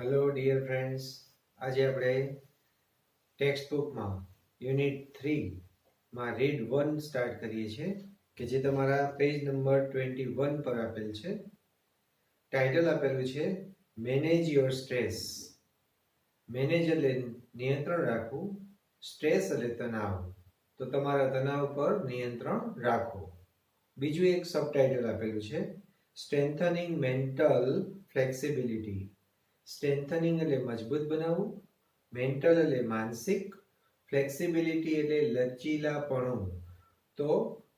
Hello dear friends, આજે આપણે ટેક્સ્ટબુકમાં unit 3માં read 1 start કરીએ છીએ કે જે તમારા પેજ નંબર 21 પર આપેલ છે. ટાઇટલ આપેલું છે મેનેજ યોર સ્ટ્રેસ. મેનેજ એટલે નિયંત્રણ રાખવું, સ્ટ્રેસ એટલે તણાવ. તો તમારા તણાવ પર નિયંત્રણ રાખો. બીજું એક સબટાઇટલ આપેલું છે સ્ટ્રેન્થનિંગ મેન્ટલ ફ્લેક્સિબિલિટી. સ્ટ્રેન્થનિંગ એટલે મજબૂત બનાવવું, મેન્ટલ એટલે માનસિક, ફ્લેક્સિબિલિટી એટલે લચીલાપણું. તો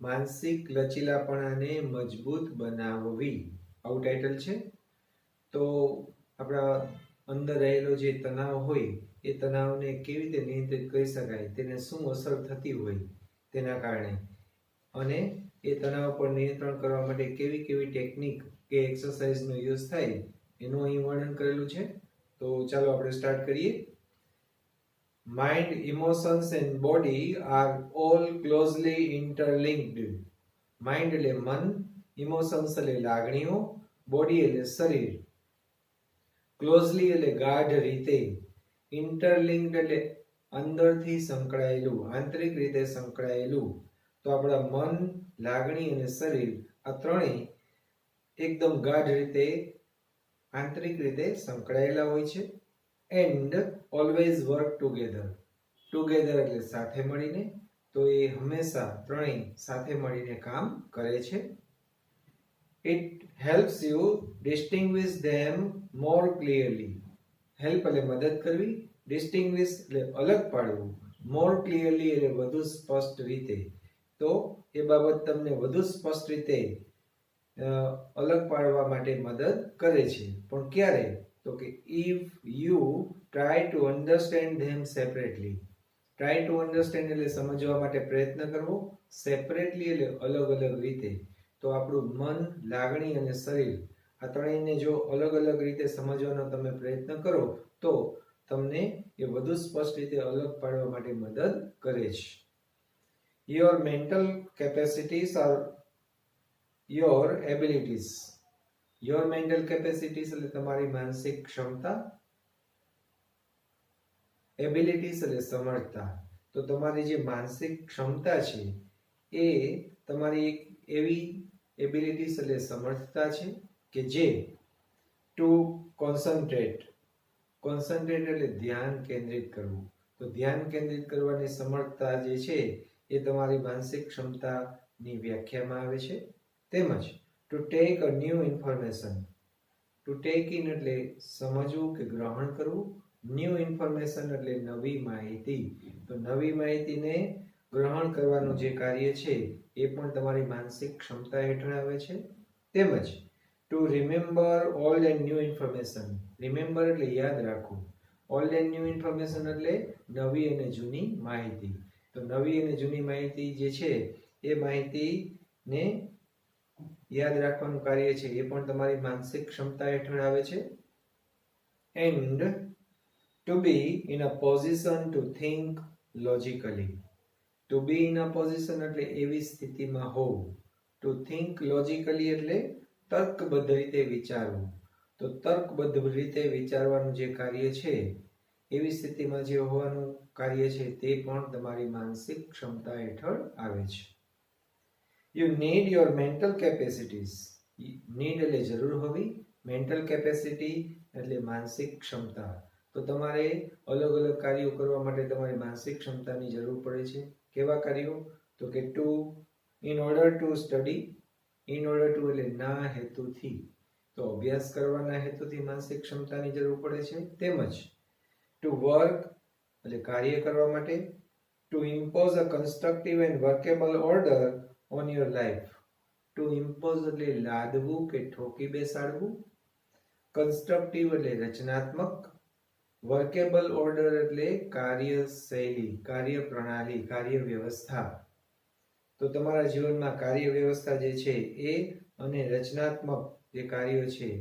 માનસિક લચીલાપણાને મજબૂત બનાવવી, આવું ટાઇટલ છે. તો આપણા અંદર રહેલો જે તણાવ હોય એ તણાવને કેવી રીતે નિયંત્રિત કરી શકાય, તેને શું અસર થતી હોય તેના કારણે, અને એ તણાવ પર નિયંત્રણ કરવા માટે કેવી કેવી ટેકનિક કે એક્સરસાઇઝનો યુઝ થાય એનું અહીં વર્ણન કરેલું છે. તો ચાલો આપણે સ્ટાર્ટ કરીએ. Mind, emotions and body are all closely interlinked. Mind એટલે મન, ઇમોશન્સ એટલે લાગણીઓ, બોડી એટલે શરીર. ક્લોઝલી એટલે ગાઢ રીતે, ઇન્ટરલિંક્ડ એટલે અંદરથી સંકળાયેલું, આંતરિક રીતે સંકળાયેલું. તો આપણા મન, લાગણી અને શરીર આ ત્રણેય એકદમ ગાઢ રીતે આંતરિક રીતે સંકળાયેલા હોય છે. And always work together. Together એટલે સાથે મળીને. તો એ હંમેશા ત્રણેય સાથે મળીને કામ કરે છે. It helps you distinguish them more clearly. Help એટલે મદદ કરવી, ડિસ્ટિંગ્વિશ એટલે અલગ પાડવું, મોર ક્લિયરલી એટલે વધુ સ્પષ્ટ રીતે. તો એ બાબત તમને વધુ સ્પષ્ટ રીતે અલગ પાડવા માટે મદદ કરે છે. પણ ક્યારે? તો કે if you try to understand them separately. Try to understand એટલે સમજવા માટે પ્રયત્ન કરવો, સેપરેટલી એટલે અલગ અલગ રીતે. તો આપણું મન, લાગણી અને શરીર આ ત્રણેયને જો અલગ અલગ રીતે સમજવાનો તમે પ્રયત્ન કરો તો તમને એ વધુ સ્પષ્ટ રીતે અલગ પાડવા માટે મદદ કરે છે. Your mental capacities are your abilities. Your mental capacities એટલે તમારી માનસિક ક્ષમતા, એબિલિટીઝ એટલે સમર્થતા. તો તમારી જે માનસિક ક્ષમતા છે એ તમારી એક એવી એબિલિટીઝ એટલે સમર્થતા છે કે જે ટુ કોન્સન્ટ્રેટ. કોન્સન્ટ્રેટ એટલે ધ્યાન કેન્દ્રિત કરવું. તો ધ્યાન કેન્દ્રિત કરવાની સમર્થતા જે છે એ તમારી માનસિક ક્ષમતાની વ્યાખ્યામાં આવે છે. તેમજ to take a new information. To take in એટલે સમજવું કે ગ્રહણ કરવું, ન્યૂ ઇન્ફોર્મેશન એટલે નવી માહિતી. તો નવી માહિતીને ગ્રહણ કરવાનું જે કાર્ય છે એ પણ તમારી માનસિક ક્ષમતા હેઠળ આવે છે. તેમજ two remember old and new information. Remember એટલે યાદ રાખવું, ઓલ્ડ એન્ડ ન્યૂ ઇન્ફોર્મેશન એટલે નવી અને જૂની માહિતી. તો નવી અને જૂની માહિતી જે છે એ માહિતીને યાદ રાખવાનું કાર્ય છે એ પણ તમારી માનસિક ક્ષમતા હેઠળ આવે છે. And to be in a position to think logically. To be in a position એટલે એવી સ્થિતિમાં હોવું, ટુ થિંક લોજિકલી એટલે તર્કબદ્ધ રીતે વિચારવું. તો તર્કબદ્ધ રીતે વિચારવાનું જે કાર્ય છે એવી સ્થિતિમાં જે હોવાનું કાર્ય છે તે પણ તમારી માનસિક ક્ષમતા હેઠળ આવે છે. You need your mental capacities. Need એટલે જરૂર હોવી, મેન્ટલ કેપેસિટી એટલે માનસિક ક્ષમતા. તો તમારે અલગ અલગ કાર્યો કરવા માટે તમારી માનસિક ક્ષમતાની જરૂર પડે છે. કેવા કાર્યો? તો કે to in order to study. In order to એટલે ના હેતુથી. તો અભ્યાસ કરવાના હેતુથી માનસિક ક્ષમતાની જરૂર પડે છે. તેમજ ટુ વર્ક એટલે કાર્ય કરવા માટે. To impose a constructive and workable order on your life. To impose એટલે લાદવું કે ઠોકી બેસાડવું. કન્સ્ટ્રક્ટિવ એટલે રચનાત્મક. વર્કેબલ ઓર્ડર એટલે કાર્યશૈલી, કાર્ય પ્રણાલી, કાર્ય વ્યવસ્થા. તો તમારા જીવનમાં કાર્ય વ્યવસ્થા જે છે એ અને રચનાત્મક જે કાર્યો છે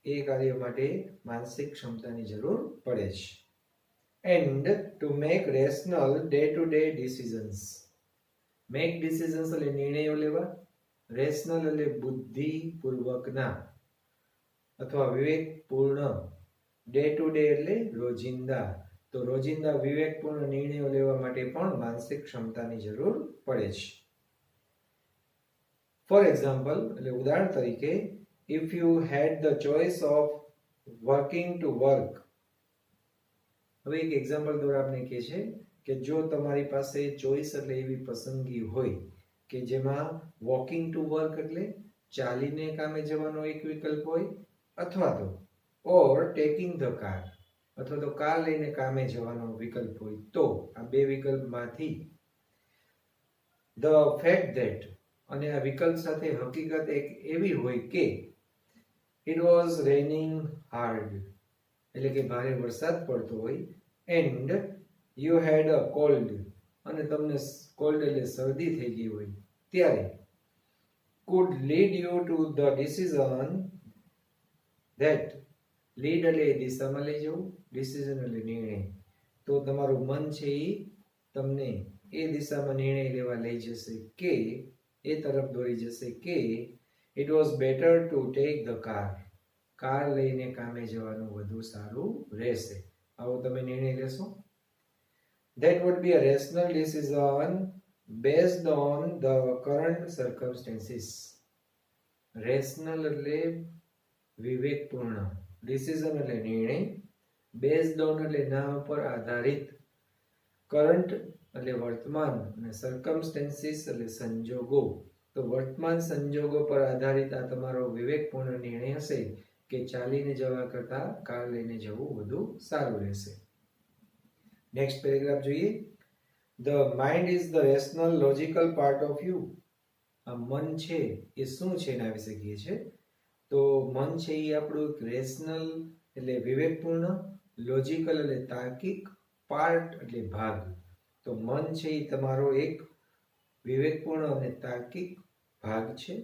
એ કાર્ય માટે માનસિક ક્ષમતાની જરૂર પડે છે. And to make rational day to day decisions. Make decisions એટલે નિર્ણયો લેવા, રેશનલ એટલે બુદ્ધિપૂર્વકના અથવા વિવેકપૂર્ણ, ડે ટુ ડે એટલે રોજિંદા. તો રોજિંદા વિવેકપૂર્ણ નિર્ણયો લેવા માટે પણ માનસિક ક્ષમતાની જરૂર પડે છે. ફોર એક્ઝામ્પલ એટલે ઉદાહરણ તરીકે, if you had the choice of working to work. હવે એક એક્ઝામ્પલ દ્વારા આપણે કહે છે કે જો તમારી પાસે ચોઇસ એટલે એવી પસંદગી હોય કે જેમાં વોકિંગ ટુ વર્ક એટલે ચાલીને કામે જવાનો એક વિકલ્પ હોય, અથવા તો ઓર ટેકિંગ ધ કાર અથવા તો કાર લઈને કામે જવાનો વિકલ્પ હોય, તો આ બે વિકલ્પમાંથી ધ ફેક્ટ ધેટ અને આ વિકલ્પ સાથે હકીકત એક એવી હોય કે ઇટ વોઝ રેનિંગ હાર્ડ એટલે કે ભારે વરસાદ પડતો હોય, and you had a cold અને તમને કોલ્ડ એટલે શરદી થઈ ગઈ હોય, ત્યારે could lead you to the decision that lead એટલે દિશામાં લઈ જવું, decision એટલે નિર્ણય. તો તમારું મન છે એ તમને એ દિશામાં નિર્ણય લેવા લઈ જશે કે એ તરફ દોરી જશે કે it was better to take the car. Car લઈને કામે જવાનું વધુ સારું રહેશે. આવો તમે નિર્ણય લેશો. That would be a rational decision based on the current circumstances. Rational એટલે વિવેકપૂર્ણ, ડિસિઝન એટલે નિર્ણય, બેઝડ ઓન એટલે ના ઉપર આધારિત, કરંટ એટલે વર્તમાન અને સર્કમસ્ટેન્સીસ એટલે સંજોગો. તો વર્તમાન સંજોગો પર આધારિત આ તમારો વિવેકપૂર્ણ નિર્ણય હશે કે ચાલીને જવા કરતા કાર લઈને જવું વધુ સારું રહેશે. નેક્સ્ટ પેરેગ્રાફ જોઈએ. The mind is the rational logical part of you. આ મન છે એ શું છે એના વિશે કહે છે. તો મન છે એ આપણું એક રેશનલ એટલે વિવેકપૂર્ણ, લોજિકલ એટલે તાર્કિક, પાર્ટ એટલે ભાગ. તો મન છે એ તમારો એક વિવેકપૂર્ણ અને તાર્કિક ભાગ છે.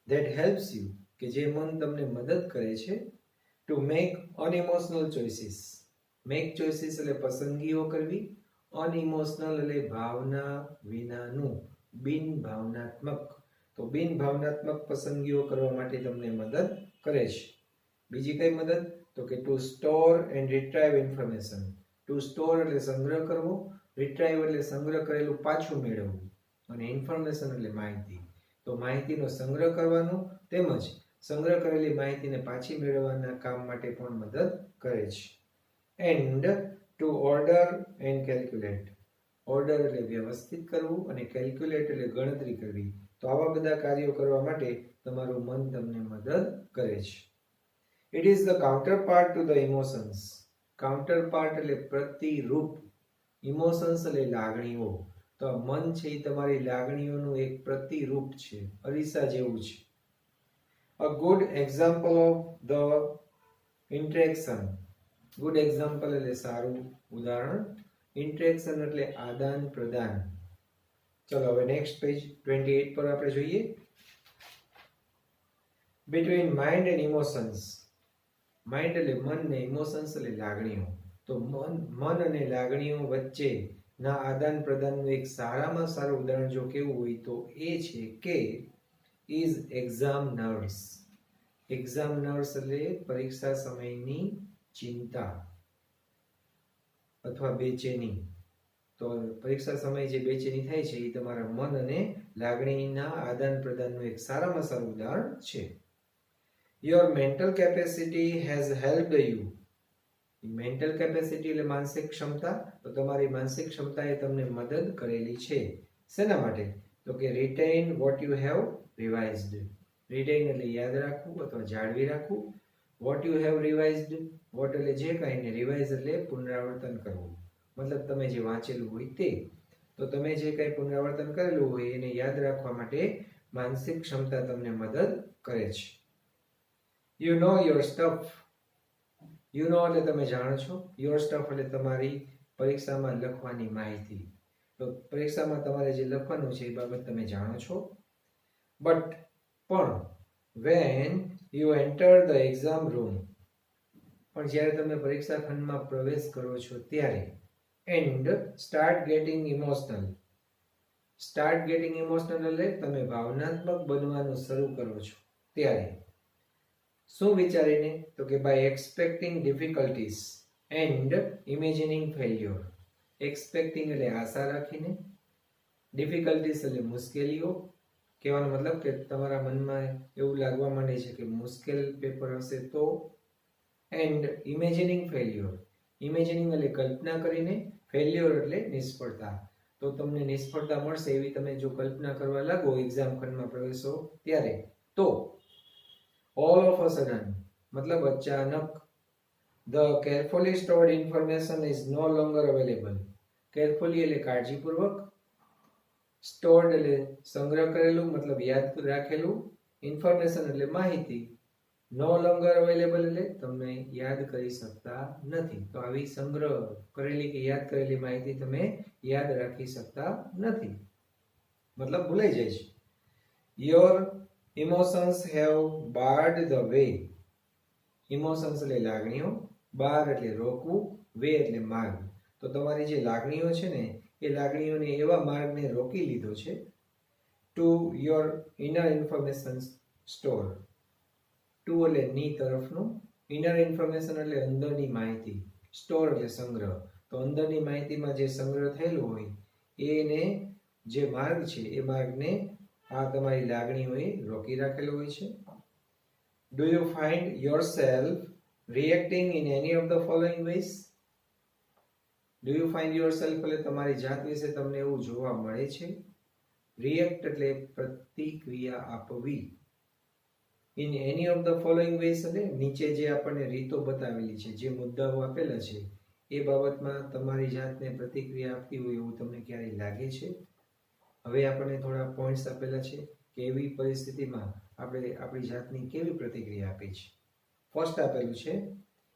That helps you કે જે મન તમને મદદ કરે છે to make unemotional choices. Make choices એટલે પસંદગીઓ કરવી, અનઇમોશનલ એટલે ભાવના વિનાનું, બિન ભાવનાત્મક. તો બિન ભાવનાત્મક પસંદગીઓ કરવા માટે તમને મદદ કરે છે. બીજી કઈ મદદ? તો કે to store and retrieve information. To store એટલે સંગ્રહ કરવો, રિટ્રાઈવ એટલે સંગ્રહ કરેલું પાછું મેળવવું, અને ઇન્ફોર્મેશન એટલે માહિતી. તો માહિતીનો સંગ્રહ કરવાનો તેમજ સંગ્રહ કરેલી માહિતીને પાછી મેળવવાના કામ માટે પણ મદદ કરે છે. And two order and calculate. Order એટલે વ્યવસ્થિત કરવું અને કેલ્ક્યુલેટ એટલે ગણતરી કરવી. તો આવા બધા કાર્યો કરવા માટે તમારું મન તમને મદદ કરે છે. It is the counter part to the emotions. Counter part એટલે પ્રતિરૂપ, ઇમોશન્સ એટલે લાગણીઓ. તો આ મન છે એ તમારી લાગણીઓનું એક પ્રતિરૂપ છે, અરીસા જેવું છે. A good example of the interaction. Good example એટલે સારું ઉદાહરણ, ઇન્ટરેક્શન એટલે આદાન પ્રદાન. ચલો હવે નેક્સ્ટ પેજ 28 પર આપણે જોઈએ. Between mind and emotions. Mind એટલે મન ને ઇમોશન્સ એટલે લાગણીઓ. તો મન અને લાગણીઓ વચ્ચે ના આદાન પ્રદાનનું એક સારામાં સારું ઉદાહરણ જો કેવું હોય તો એ છે કે is exam nerves. Exam nerves એટલે પરીક્ષા સમયની ચિંતા અથવા બેચેની. તો પરીક્ષા સમયે જે બેચેની થાય છે એ તમારા મન અને લાગણીના આદાન પ્રદાનનું એક સારામાં સારું ઉદાહરણ છે. Your mental capacity has helped you. Mental capacity એટલે માનસિક ક્ષમતા. તો તમારી માનસિક ક્ષમતાએ તમને મદદ કરેલી છે. શેના માટે? તો કે retain what you have revised. retain એટલે યાદ રાખવું અથવા જાળવી રાખવું. what you have revised, what એટલે જે કાંઈને, રિવાઇઝ એટલે પુનરાવર્તન કરવું. મતલબ તમે જે વાંચેલું હોય તે. તો તમે જે કંઈ પુનરાવર્તન કરેલું હોય એને યાદ રાખવા માટે માનસિક ક્ષમતા તમને મદદ કરે છે. You know your stuff. You know એટલે તમે જાણો છો. Your stuff એટલે તમારી પરીક્ષામાં લખવાની માહિતી. તો પરીક્ષામાં તમારે જે લખવાનું છે એ બાબત તમે જાણો છો. But પણ when you enter the exam room, પણ જ્યારે તમે પરીક્ષા ખંડમાં પ્રવેશ કરો છો ત્યારે, and start getting emotional. start getting emotional એટલે તમે ભાવનાત્મક બનવાનું શરૂ કરો છો ત્યારે, શું વિચારીને? તો કે by expecting difficulties and imagining failure. Expecting એટલે આશા રાખીને, ડિફિકલ્ટીઝ એટલે મુશ્કેલીઓ. કહેવાનો મતલબ કે તમારા મનમાં એવું લાગવા માંડે છે કે મુશ્કેલ પેપર હશે તો. And imagining failure. ઇમેજિનિંગ એટલે કલ્પના કરીને, ફેલ્યોર એટલે નિષ્ફળતા. તો તમને નિષ્ફળતા મળશે એવી તમે જો કલ્પના કરવા લાગો એક્ઝામ ખંડમાં પ્રવેશો ત્યારે, તો ઓલ ઓફ અ સડન મતલબ અચાનક, the carefully stored information is no longer available. Carefully એટલે કાળજીપૂર્વક, સ્ટોર્ડ એટલે સંગ્રહ કરેલું મતલબ યાદ રાખેલું, ઇન્ફોર્મેશન એટલે માહિતી, નો લોંગર અવેલેબલ એટલે તમે યાદ કરી શકતા નથી. તો આવી સંગ્રહ કરેલી કે યાદ કરેલી માહિતી તમે યાદ રાખી શકતા નથી, મતલબ ભૂલાઈ જાય છે. Your emotions have barred the way. Emotions એટલે લાગણીઓ, બાર એટલે રોકવું, વે એટલે માર્ગ. તો તમારી જે લાગણીઓ છે ને એ લાગણીઓને એવા માર્ગને રોકી લીધો છે. To your inner information store. To એટલે ની તરફનું, ઇનર ઇન્ફોર્મેશન એટલે અંદરની માહિતી, સ્ટોર એટલે સંગ્રહ. તો અંદરની માહિતીમાં જે સંગ્રહ થયેલું હોય એને જે માર્ગ છે એ માર્ગને આ તમારી લાગણીઓએ રોકી રાખેલો હોય છે. Do you find yourself reacting in any of the following ways. Do you find yourself એટલે તમારી જાત વિશે તમને એવું જોવા મળે છે. રિએક્ટ એટલે પ્રતિક્રિયા આપવી. In any of the following ways એટલે નીચે જે આપણને રીતો બતાવેલી છે, જે મુદ્દાઓ આપેલા છે એ બાબતમાં તમારી જાતને પ્રતિક્રિયા આપતી હોય એવું તમને ક્યારેય લાગે છે? હવે આપણને થોડા પોઈન્ટ્સ આપેલા છે કે એવી પરિસ્થિતિમાં આપણે આપણી જાતની કેવી પ્રતિક્રિયા આપી છે. ફર્સ્ટ આપેલું છે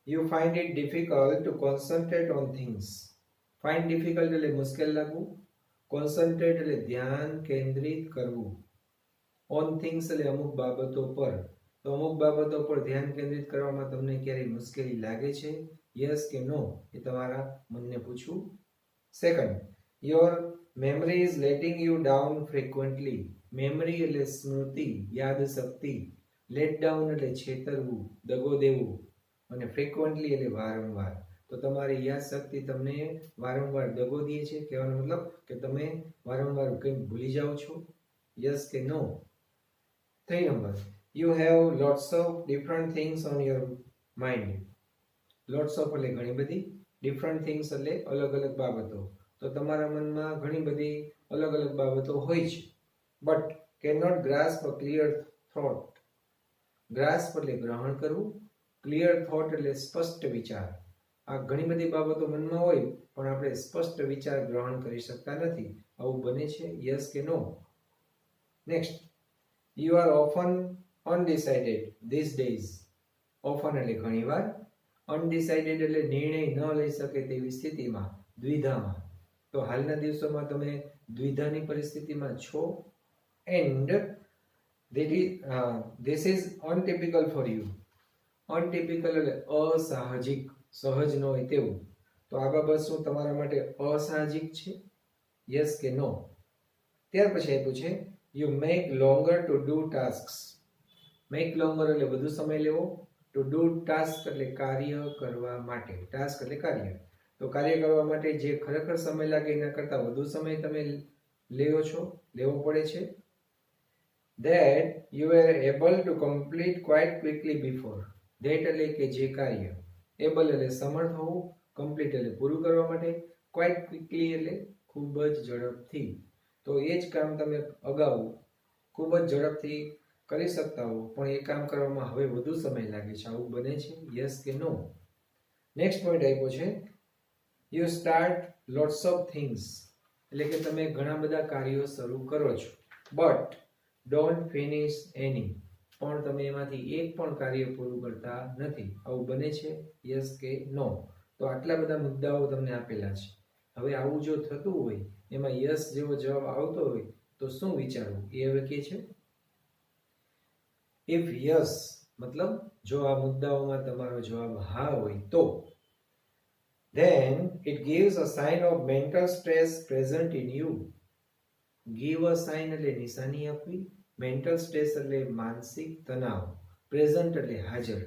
you find it difficult to concentrate on things. Find difficult એટલે મુશ્કેલ લાગવું, કોન્સન્ટ્રેટ એટલે ધ્યાન કેન્દ્રિત કરવું, ઓન થિંગ્સ એટલે અમુક બાબતો પર. તો અમુક બાબતો પર ધ્યાન કેન્દ્રિત કરવામાં તમને ક્યારેય મુશ્કેલી લાગે છે? યસ કે નો એ તમારા મનને પૂછવું. Second, your memory is letting you down frequently. Memory એટલે સ્મૃતિ, યાદ શક્તિ. લેટ ડાઉન એટલે છેતરવું, દગો દેવું, અને ફ્રીક્વન્ટલી એટલે વારંવાર. તો તમારી યાદ શક્તિ તમને વારંવાર દગો દે છે, કહેવાનો મતલબ કે તમે વારંવાર કંઈક ભૂલી જાઓ છો. યસ કે નો. 3 number, you have lots of different things on your mind. Lots of એટલે ઘણી બધી, ડિફરન્ટ થિંગ્સ એટલે અલગ અલગ બાબતો. તો તમારા મનમાં ઘણી બધી અલગ અલગ બાબતો હોય છે, but can not grasp a clear thought. Grasp એટલે ગ્રહણ કરવું, ક્લિયર થોટ એટલે સ્પષ્ટ વિચાર. આ ઘણી બધી બાબતો મનમાં હોય પણ આપણે સ્પષ્ટ વિચાર ગ્રહણ કરી શકતા નથી. આવું બને છે? યસ કે no. Next, you are often undecided these days. Often એટલે ઘણીવાર, અનડિસાઇડેડ એટલે નિર્ણય ન લઈ શકે તેવી સ્થિતિમાં, દ્વિધામાં. તો હાલના દિવસોમાં તમે દ્વિધાની પરિસ્થિતિમાં છો. And this is untypical for you. Untypical એટલે અસાહજિક, સહજ ન હોય તેવું. તો આ બાબત શું તમારા માટે અસાહજિક છે? યસ કે નો. ત્યાર પછી આપ્યું છે you make longer to do tasks. Make longer એટલે વધુ સમય લેવો, ટુ ડુ ટાસ્ક એટલે કાર્ય કરવા માટે. ટાસ્ક એટલે કાર્ય. તો કાર્ય કરવા માટે જે ખરેખર સમય લાગે એના કરતાં વધુ સમય તમે લેવો પડે છે. That you were able to complete quite quickly before. That એટલે કે જે કાર્ય, એબલ એટલે સમર્થ હોવું, કમ્પ્લીટ એટલે પૂરું કરવા માટે, ક્વાઇટ ક્વિકલી એટલે ખૂબ જ ઝડપથી. તો એ જ કામ તમે અગાઉ ખૂબ જ ઝડપથી કરી શકતા હો પણ એ કામ કરવામાં હવે વધુ સમય લાગે છે. આવું બને છે? યસ કે નો. નેક્સ્ટ પોઈન્ટ આપ્યો છે you start lots of things. એટલે કે તમે ઘણા બધા કાર્યો શરૂ કરો છો, બટ ડોન્ટ ફિનિશ એની. પણ તમે એમાંથી એક પણ કાર્ય પૂરું કરતા નથી. આવું બને છે? યસ કે નો. તો આટલા બધા મુદ્દાઓ તમને આપેલા છે. હવે આવું જો થતું હોય, એમાં યસ જેવો જવાબ આવતો હોય તો શું વિચારવું એ હવે કે છે. ઇફ યસ મતલબ જો આ મુદ્દાઓમાં તમારો જવાબ હા હોય તો then it gives a sign of mental stress present in you. Give a sign એટલે નિશાની આપવી, mental stress એટલે માનસિક તણાવ, પ્રેઝન્ટ એટલે હાજર,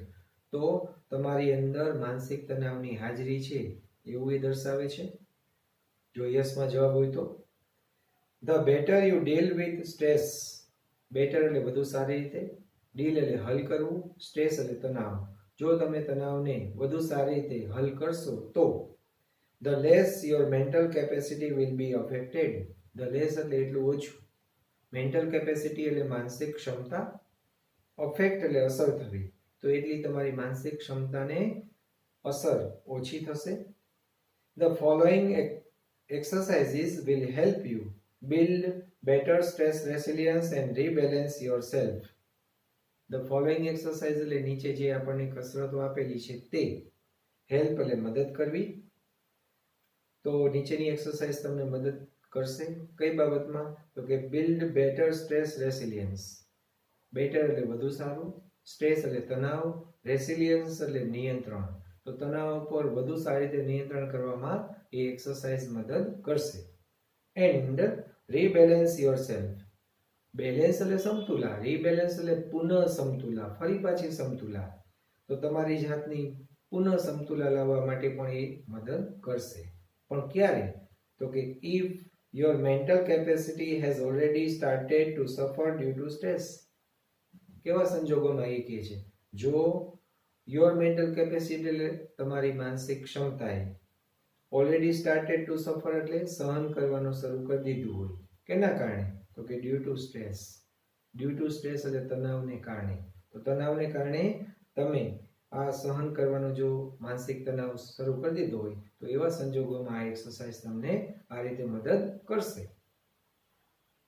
તો તમારી અંદર માનસિક તણાવની હાજરી છે એવું એ દર્શાવે છે. જો યસમાં જવાબ હોય તો. The better you deal with stress, better એટલે વધુ સારી રીતે, ડીલ એટલે હલ કરવું, સ્ટ્રેસ એટલે તણાવ. જો તમે તણાવને વધુ સારી રીતે હલ કરશો તો the less your mental capacity will be affected. The less એટલે એટલું ઓછું, mental capacity એટલે માનસિક ક્ષમતા, affect એટલે અસર થવી, તો એટલી તમારી માનસિક ક્ષમતાને અસર ઓછી થશે. The following exercises will help you build better stress resilience and rebalance yourself. The following exercise એટલે નીચે જે આપણને કસરતો આપેલી છે તે, હેલ્પ એટલે મદદ કરવી, તો નીચેની એક્સરસાઇઝ તમને મદદ કરશે કઈ બાબતમાં, તો કે બિલ્ડ બેટર સ્ટ્રેસ રેસિલિયન્સ. બેટર એટલે વધુ સારું, સ્ટ્રેસ એટલે તણાવ, રેસિલિયન્સ એટલે નિયંત્રણ, તો તણાવ પર વધુ સારી રીતે નિયંત્રણ કરવામાં એ એક્સરસાઇઝ મદદ કરશે. એન્ડ રીબેલેન્સ યોરસેલ્ફ, બેલેન્સ એટલે સમતુલા, રીબેલેન્સ એટલે પુનઃ સમતુલા, ફરી પાછી સમતુલા, તો તમારી જાતની પુનઃ સમતુલા લાવવા માટે પણ એ મદદ કરશે. પણ ક્યારે, તો કે if your mental capacity has already started to suffer due to stress. કેવા સંજોગોમાં એ કહે છે, જો your mental capacity એટલે તમારી માનસિક ક્ષમતાએ already started to suffer એટલે સહન કરવાનું શરૂ કરી દીધું હોય, કેના કારણે, તો કે due to stress. due to stress એટલે તણાવને કારણે, તો તણાવને કારણે તમે આ સહન કરવાનો જો માનસિક તણાવ શરૂ કરી દીધો હોય તો એવા સંજોગોમાં આ એક્સરસાઇઝ તમને આ રીતે મદદ કરશે.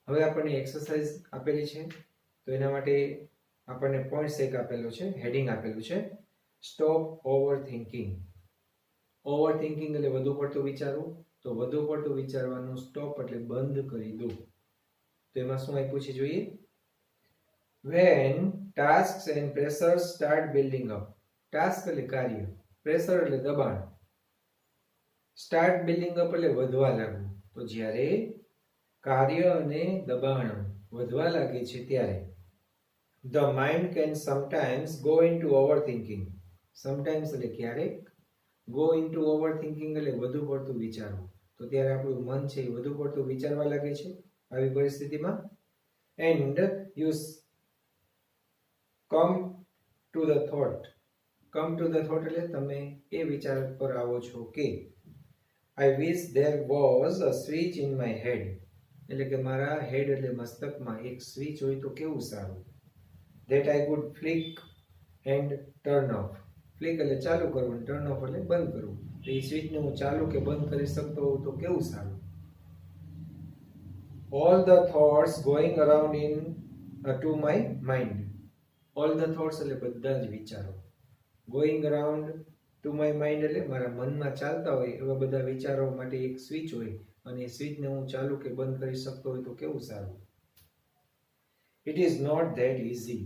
હવે આપણને એક્સરસાઇઝ આપેલી છે તો એના માટે આપણને પોઈન્ટ્સ એક આપેલો છે, હેડિંગ આપેલું છે, stop over thinking. Over thinking એટલે વધુ પડતું વિચારવું, તો વધુ પડતું વિચારવાનું સ્ટોપ એટલે બંધ કરી દો. તો એમાં શું આપ્યું છે જોઈએ. When tasks and pressures start building up. Task એટલે કાર્ય, પ્રેશર એટલે દબાણ, સ્ટાર્ટ બિલ્ડિંગ અપ એટલે વધવા લાગવું, તો જ્યારે કાર્ય અને દબાણ વધવા લાગે છે ત્યારે the mind can sometimes go into overthinking. sometimes એટલે ક્યારેક, go into overthinking એટલે વધુ પડતું વિચારવું, તો ત્યારે આપણું મન છે એ વધુ પડતું વિચારવા લાગે છે આવી પરિસ્થિતિમાં. and you come to the thought. come to the thought એટલે તમે એ વિચાર પર આવો છો કે I wish there was a switch in my head. એટલે કે મારા હેડ એટલે મસ્તકમાં એક સ્વિચ હોય તો કેવું સારું. that I could flick and turn off. Flick એટલે ચાલુ કરવું, ટર્ન ઓફ એટલે બંધ કરવું, તો એ સ્વિચને હું ચાલુ કે બંધ કરી શકતો હોઉં તો કેવું સારું. all the thoughts going around in to my mind. all the thoughts એટલે બધા જ વિચારો, going around to my mind એટલે મારા મનમાં ચાલતા હોય એવા બધા વિચારો માટે એક સ્વિચ હોય અને એ સ્વિચને હું ચાલુ કે બંધ કરી શકતો હોય તો કેવું સારું. it is not that easy.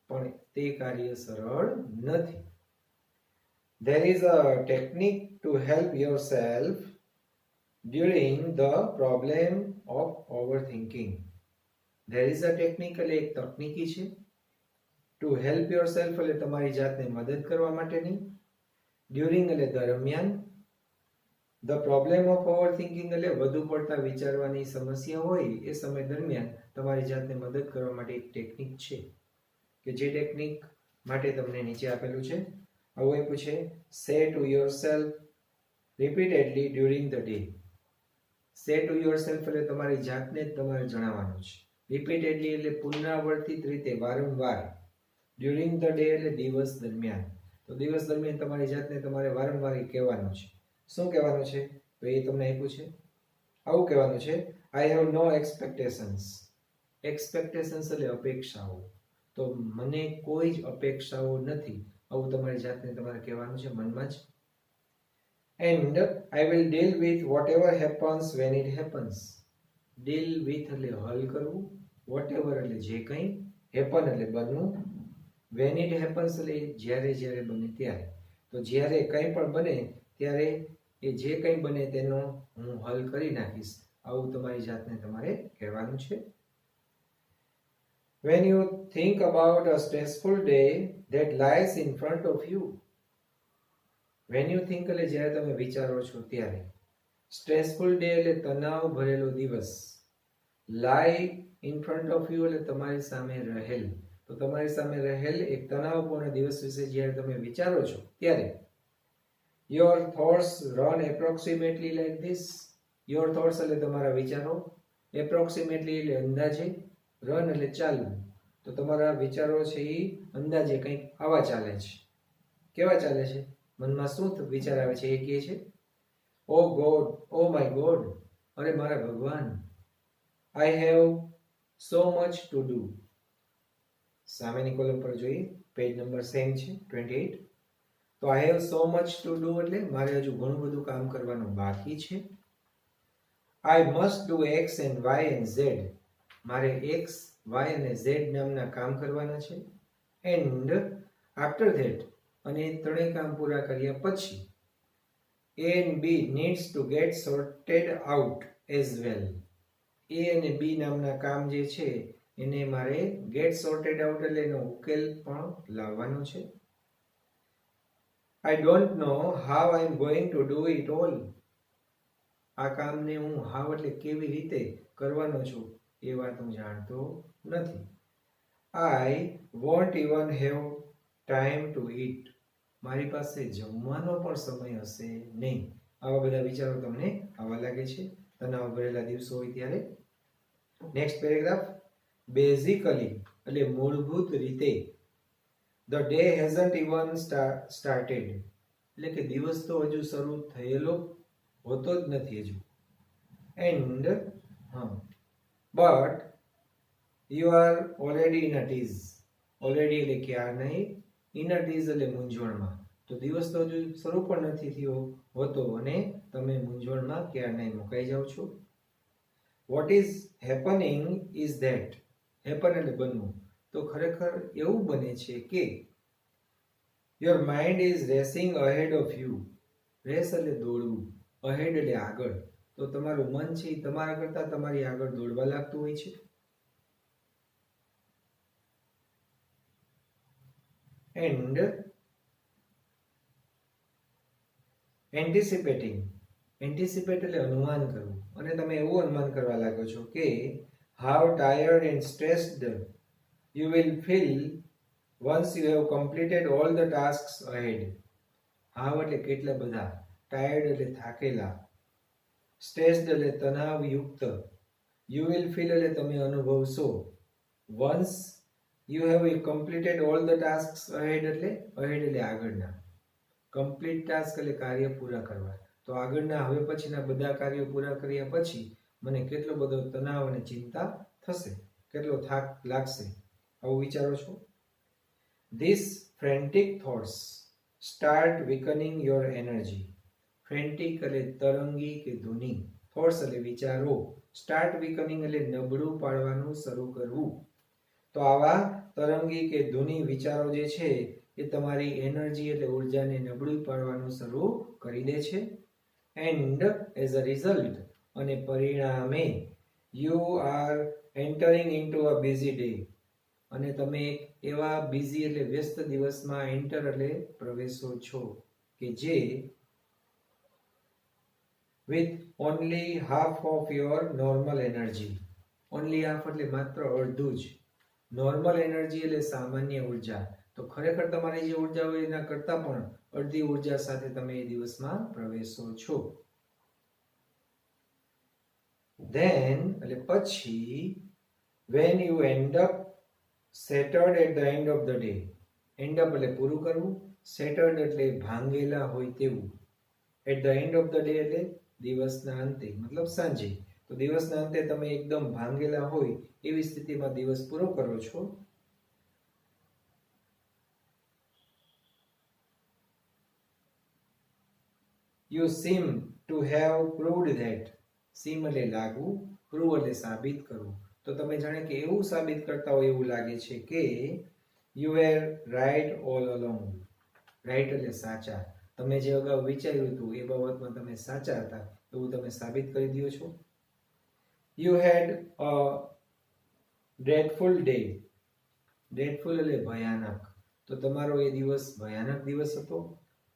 પણ તે કાર્ય સરળ નથી. there is a technique to help yourself during the problem of overthinking. there is a technique એટલે એક તકનીકી છે, to help yourself એટલે તમારી જાતને મદદ કરવા માટેની, during એટલે દરમિયાન, the problem of overthinking એટલે વધુ પડતા વિચારવાની સમસ્યા હોય એ સમય દરમિયાન તમારી જાતને મદદ કરવા માટે એક ટેકનિક છે, કે જે ટેકનિક માટે તમને નીચે આપેલું છે. આવું આપ્યું છે, say to yourself repeatedly during the day. say to yourself એટલે તમારી જાતને જ તમારે જણાવવાનું છે, repeatedly એટલે પુનરાવર્તિત રીતે, વારંવાર, during the day એટલે દિવસ દરમિયાન, તો દિવસ દરમિયાન તમારી જાતને તમારે વારંવાર કહેવાનું છે. શું કહેવાનું છે, તો એ તમને આપ્યું છે. આવું કહેવાનું છે, I have no expectations. expectations એટલે અપેક્ષાઓ, તો મને કોઈ જ અપેક્ષાઓ નથી, આવું તમારી જાતને તમારે કહેવાનું છે મનમાં જ. and I will deal with whatever happens when it happens. deal with એટલે હલ કરવું, whatever એટલે જે કંઈ, happen એટલે બનવું, when it happens એટલે જ્યારે જ્યારે બને ત્યારે, તો જ્યારે કંઈ પણ બને ત્યારે એ જે કંઈ બને તેનો હું હલ કરી નાખીશ, આવું તમારી જાતને તમારે કહેવાનું છે. When you think about a stressful day that lies in front of you. When you think એટલે જ્યારે તમે વિચારો છો ત્યારે. સ્ટ્રેસફુલ ડે એટલે તણાવ ભરેલો દિવસ. લાઈ ઇન ફ્રન્ટ ઓફ યુ એટલે તમારી સામે રહેલ. તો તમારી સામે રહેલ એક તણાવપૂર્ણ દિવસ વિશે જ્યારે તમે વિચારો છો ત્યારે your thoughts run approximately like this. Your thoughts એટલે તમારા વિચારો, એપ્રોક્સિમેટલી એટલે અંદાજે, રન એટલે ચાલવું. તો તમારા વિચારો છે એ અંદાજે કંઈક આવા ચાલે છે. કેવા ચાલે છે? મનમાં શું વિચાર આવે છે એ કહે છે, O God, O my God, અરે મારા ભગવાન, I have so much to do. સામેની કોલમ પર જોઈએ, પેજ નંબર સેમ છે 28. તો I have so much to do એટલે મારે હજુ ઘણું બધું કામ કરવાનું બાકી છે. I must do X and Y and Z, મારે એક્સ, વાય અને ઝેડ નામના કામ કરવાના છે. એન્ડ આફ્ટર ધેટ, અને ત્રણેય કામ પૂરા કર્યા પછી A and B needs to get sorted out as well. A અને બી નામના કામ જે છે એને મારે ગેટ સોર્ટેડ આઉટ એટલે એનો ઉકેલ પણ લાવવાનો છે. I don't know how I am going to do it all, આ કામને હું હાવ એટલે કેવી રીતે કરવાનો છું એ વાત હું જાણતો નથી. I want even have time to eat, મારી પાસે જમવાનો પણ સમય હશે નહીં. આવા બધા વિચારો તમને આવા લાગે છે તણાવ ભરેલા દિવસો હોય ત્યારે. Next paragraph. બેઝિકલી એટલે મૂળભૂત રીતે, the day hasn't even started, એટલે કે દિવસ તો હજુ શરૂ થયેલો હોતો જ નથી હજુ. And but you are already in a tease, already એટલે ક્યાં નહીં, ઇન અ ટીઝ એટલે મૂંઝવણમાં. તો દિવસ તો હજુ શરૂ પણ નથી થયો હોતો અને તમે મૂંઝવણમાં ક્યાં નહીં મુકાઈ જાઓ છો. What is happening is that, happen એટલે બનવું, તો ખરેખર એવું બને છે કે your mind is racing ahead of you. Race એટલે દોડવું, અહેડ એટલે આગળ. તો તમારું મન છે એ તમારા કરતા તમારી આગળ દોડવા લાગતું હોય છે. એન્ડ એન્ટિસિપેટિંગ, એન્ટિસિપેટ એટલે અનુમાન કરવું, અને તમે એવું અનુમાન કરવા લાગો છો કે how tired and stressed you will feel once you have completed all the tasks ahead. How એટલે કેટલા બધા, ટાયર્ડ એટલે થાકેલા, સ્ટ્રેસ્ડ એટલે તણાવયુક્ત, યુ વિલ ફીલ એટલે તમે અનુભવશો, once you have completed all the tasks ahead એટલે અહેડ એટલે આગળના, કમ્પ્લીટ ટાસ્ક એટલે કાર્ય પૂરા કરવા. તો આગળના હવે પછીના બધા કાર્યો પૂરા કર્યા પછી મને કેટલો બધો તણાવ અને ચિંતા થશે, કેટલો થાક લાગશે, આવું વિચારો છો. These frantic thoughts start weakening your energy. Frantic એટલે તરંગી કે ધૂની, થોટ્સ એટલે વિચારો, સ્ટાર્ટ વીકનિંગ એટલે નબળું પાડવાનું શરૂ કરવું. તો આવા તરંગી કે ધૂની વિચારો જે છે એ તમારી એનર્જી એટલે ઉર્જાને નબળું પાડવાનું શરૂ કરી દે છે. એન્ડ એઝ અ રિઝલ્ટ, અને પરિણામે you are entering into a busy day, અને તમે એક એવા બિઝી એટલે વ્યસ્ત દિવસમાં એન્ટર એટલે પ્રવેશો છો કે જે with only half of your normal energy. only half એટલે માત્ર અડધું જ. નોર્મલ એનર્જી એટલે સામાન્ય ઉર્જા. તો ખરેખર તમારી જે ઉર્જા હોય એના કરતા પણ અડધી ઉર્જા સાથે તમે એ દિવસમાં પ્રવેશો છો. then એટલે પછી when you end up settled at the end of the day. end up એટલે પૂરું કરવું, settled એટલે ભાંગેલા હોય તેવું, at the end of the day એટલે દિવસના અંતે, મતલબ સાંજે. તો દિવસના અંતે તમે એકદમ ભાંગેલા હોય એવી સ્થિતિમાં દિવસ પૂરો કરો છો. You seem to have proved that. seem એટલે લાગવું, prove એટલે સાબિત કરવું. તો તમે જાણે કે એવું સાબિત કરતા હોય એવું લાગે છે કે you were right all along. right એટલે સાચા. તમે જે અગાઉ વિચાર્યું હતું એ બાબતમાં તમે સાચા હતા એવું તમે સાબિત કરી દો છો. You had a dreadful day. ડ્રેડફુલ એટલે ભયાનક. તો તમારો એ દિવસ ભયાનક દિવસ હતો.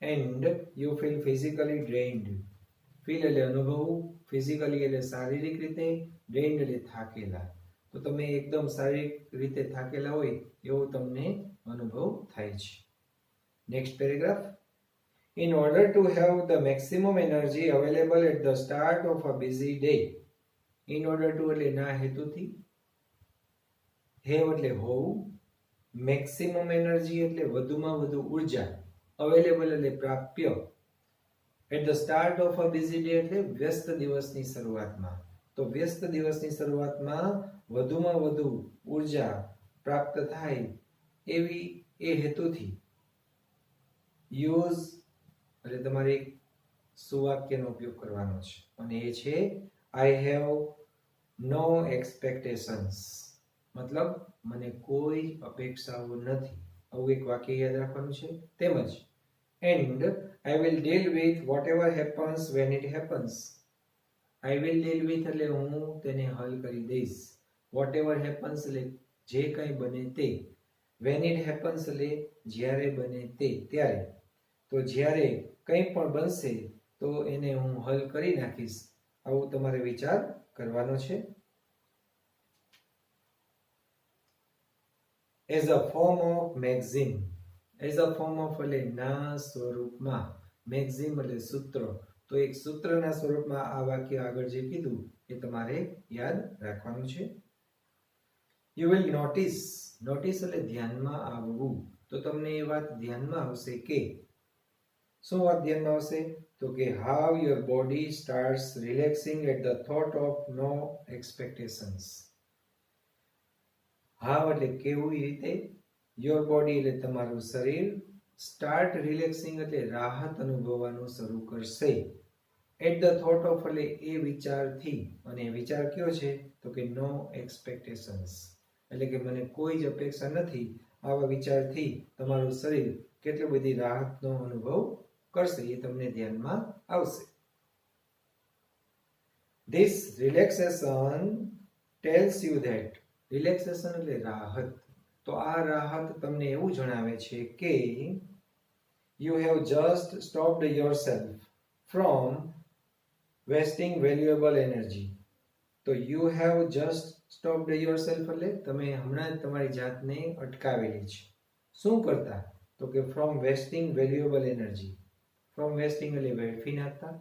And you feel physically drained. Feel એટલે અનુભવવું, ફિઝિકલી એટલે શારીરિક રીતે, ડ્રેઇન્ડ એટલે થાકેલા. તો તમે એકદમ શારીરિક રીતે થાકેલા હોય એવો તમને અનુભવ થાય છે. Next paragraph. In order to have the maximum energy available at the start of a busy day. In order to એટલે ના હેતુથી, have એટલે હોવું, મેક્સિમમ એનર્જી એટલે વધુમાં વધુ ઉર્જા, અવેલેબલ એટલે પ્રાપ્ય, at the start of a busy day એટલે વ્યસ્ત દિવસની શરૂઆતમાં. તો વ્યસ્ત દિવસની શરૂઆતમાં વધુમાં વધુ ઉર્જા પ્રાપ્ત થાય એવી એ હેતુથી યુઝ એટલે તમારે સુવાક્યનો ઉપયોગ કરવાનો છે અને એ છે આઈ હેવ નો એક્સપેક્ટેશન્સ. મતલબ મને કોઈ અપેક્ષાઓ નથી, આવું એક વાક્ય યાદ રાખવાનું છે. તેમજ and I will deal with what ever happens when it happens. I will deal with એટલે હું તેને હલ કરી દઈશ, વોટ એવર હેપન્સ એટલે જે કંઈ બને તે, વેન ઇટ હેપન્સ એટલે જ્યારે બને તે ત્યારે. તો જ્યારે કંઈ પણ બનશે તો એને હું હલ કરી નાખીશ, આવું તમારે વિચાર કરવાનો છે. As a form of magazine. As a form of એટલે ના સ્વરૂપમાં, મેગઝીન એટલે સૂત્ર. તો એક સૂત્રના સ્વરૂપમાં આ વાક્ય આગળ જે કીધું એ તમારે યાદ રાખવાનું છે. You will notice. નોટિસ એટલે ધ્યાનમાં આવવું. તો તમને એ વાત ધ્યાનમાં આવશે કે, શું વાત ધ્યાનમાં આવશે? તો કે how your body starts relaxing at the thought of no expectations. How એટલે કેવી રીતે, યોર બોડી એટલે તમારું શરીર, સ્ટાર્ટ રિલેક્સિંગ એટલે રાહત અનુભવવાનું શરૂ કરશે, એટ ધ થોટ ઓફ એટલે એ વિચારથી. અને વિચાર કયો છે? તો કે નો એક્સપેક્ટેશન્સ એટલે કે મને કોઈ જ અપેક્ષા નથી. આવા વિચારથી તમારું શરીર કેટલી બધી રાહતનો અનુભવ કરશે એ તમને ધ્યાનમાં આવશે. This relaxation tells you that. Relaxation એટલે રાહત. તો આ રાહત તમને એવું જણાવે છે કે you have just stopped yourself from wasting valuable energy. તો you have just stopped yourself એટલે તમે હમણાં જ તમારી જાતને અટકાવેલી છે. શું કરતા? તો કે from wasting valuable energy. from wasting એટલે વેડફી નાખતા,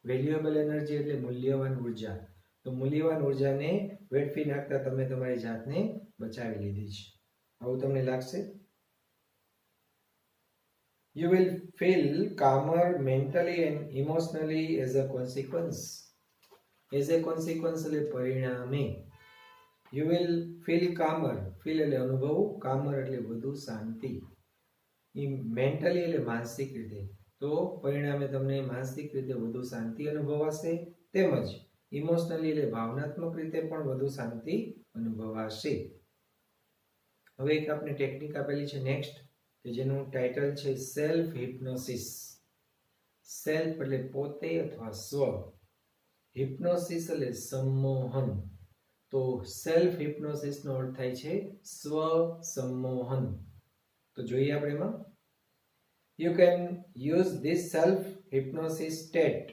વેલ્યુએબલ એનર્જી એટલે મૂલ્યવાન ઉર્જા. તો મૂલ્યવાન ઉર્જાને વેડફી નાખતા તમે તમારી જાતને બચાવી લીધી છે, આવું તમને લાગશે. You will feel calmer mentally and emotionally as a consequence. As a consequence એટલે પરિણામે. You will feel calmer. feel એટલે અનુભવ, calmer એટલે વધુ શાંતિ. મેન્ટલી એટલે માનસિક રીતે. તો પરિણામે તમને માનસિક રીતે વધુ શાંતિ અનુભવાશે, તેમજ ઇમોશનલી એટલે ભાવનાત્મક રીતે પણ વધુ શાંતિ અનુભવાશે. હવે એક આપણે ટેકનિક આપેલી છે નેક્સ્ટ, કે જેનું ટાઇટલ છે સેલ્ફ હિપ્નોસિસ. સેલ્ફ એટલે પોતે અથવા સ્વ, હિપ્નોસિસ એટલે સંમોહન. તો સેલ્ફ હિપ્નોસિસ નો અર્થ થાય છે સ્વ સંમોહન. તો જોઈએ આપણે એમાં. You can use this self hypnosis state.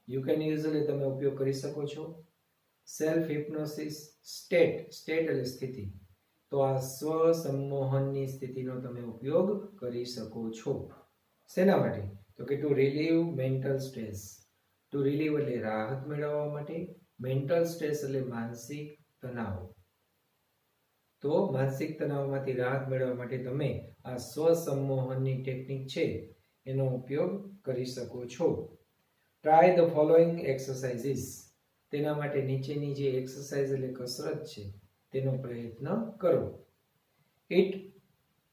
You can use એટલે તમે ઉપયોગ કરી શકો છો. સેલ્ફ હિપ્નોસિસ સ્ટેટ, સ્ટેટ એટલે સ્થિતિ. તો આ સ્વ સંમોહનની સ્થિતિનો તમે ઉપયોગ કરી શકો છો. શેના માટે? તો કે two relieve mental stress. Two relieve એટલે રાહત મેળવવા માટે, મેન્ટલ સ્ટ્રેસ એટલે માનસિક તણાવ. તો માનસિક તણાવમાંથી રાહત મેળવવા માટે તમે આ સ્વ સંમોહનની ટેકનિક છે એનો ઉપયોગ કરી શકો છો. Try the following exercises. તેના માટે નીચેની જે એક્સરસાઇઝ એટલે કસરત છે તેનો પ્રયત્ન કરો. It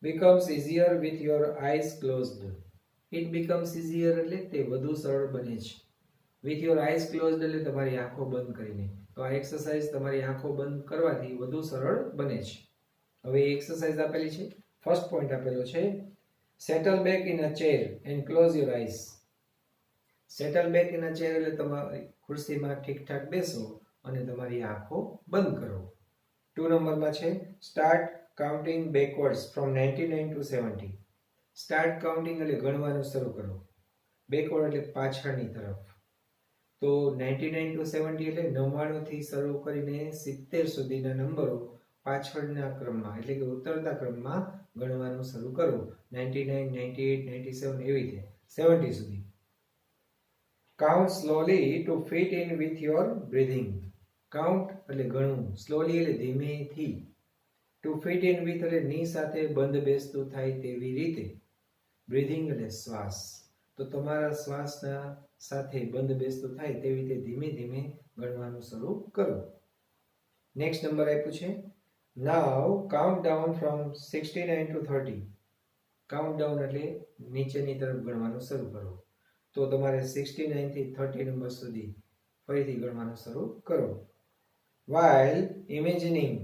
becomes easier with your eyes closed. It becomes easier એટલે તે વધુ સરળ બને છે. with your eyes closed એટલે તમારી આંખો બંધ કરીને. તો આ એક્સરસાઇઝ તમારી આંખો બંધ કરવાથી વધુ સરળ બને છે. હવે એક્સરસાઇઝ આપેલી છે. ફર્સ્ટ પોઈન્ટ આપેલો છે settle back in a chair and close your eyes. Settle back in a chair એટલે તમારી ખુરશીમાં ઠીકઠાક બેસો અને તમારી આંખો બંધ કરો. 2 નંબરમાં છે start counting backwards from 99 to 70. Start counting એટલે ગણવાનું શરૂ કરો. બેકવર્ડ એટલે પાછળની તરફ. તો 99 ટુ 70 એટલે 99 થી શરૂ કરીને 70 સુધીના નંબરો પાછળના ક્રમમાં એટલે કે ઉતરતા ક્રમમાં ગણવાનું શરૂ કરો. 99, 98, 97 એવી રીતે 70 સુધી. Count slowly to fit in with your breathing. Count એટલે ગણવું, સ્લોલી એટલે ધીમેથી, ટુ ફિટ ઇન વિથ એટલે ની સાથે બંધ બેસતું થાય તેવી રીતે, બ્રીથિંગ એટલે શ્વાસ. તો તમારા શ્વાસના સાથે બંધ બેસતું થાય તેવી રીતે ધીમે ધીમે ગણવાનું શરૂ કરો. નેક્સ્ટ નંબર આપ્યું છે, now count down from 69 to 30. Count down એટલે નીચેની તરફ ગણવાનું શરૂ કરો. તો તમારે 69 થી 30 નંબર સુધી ફરીથી ગણવાનું શરૂ કરો. while imagining,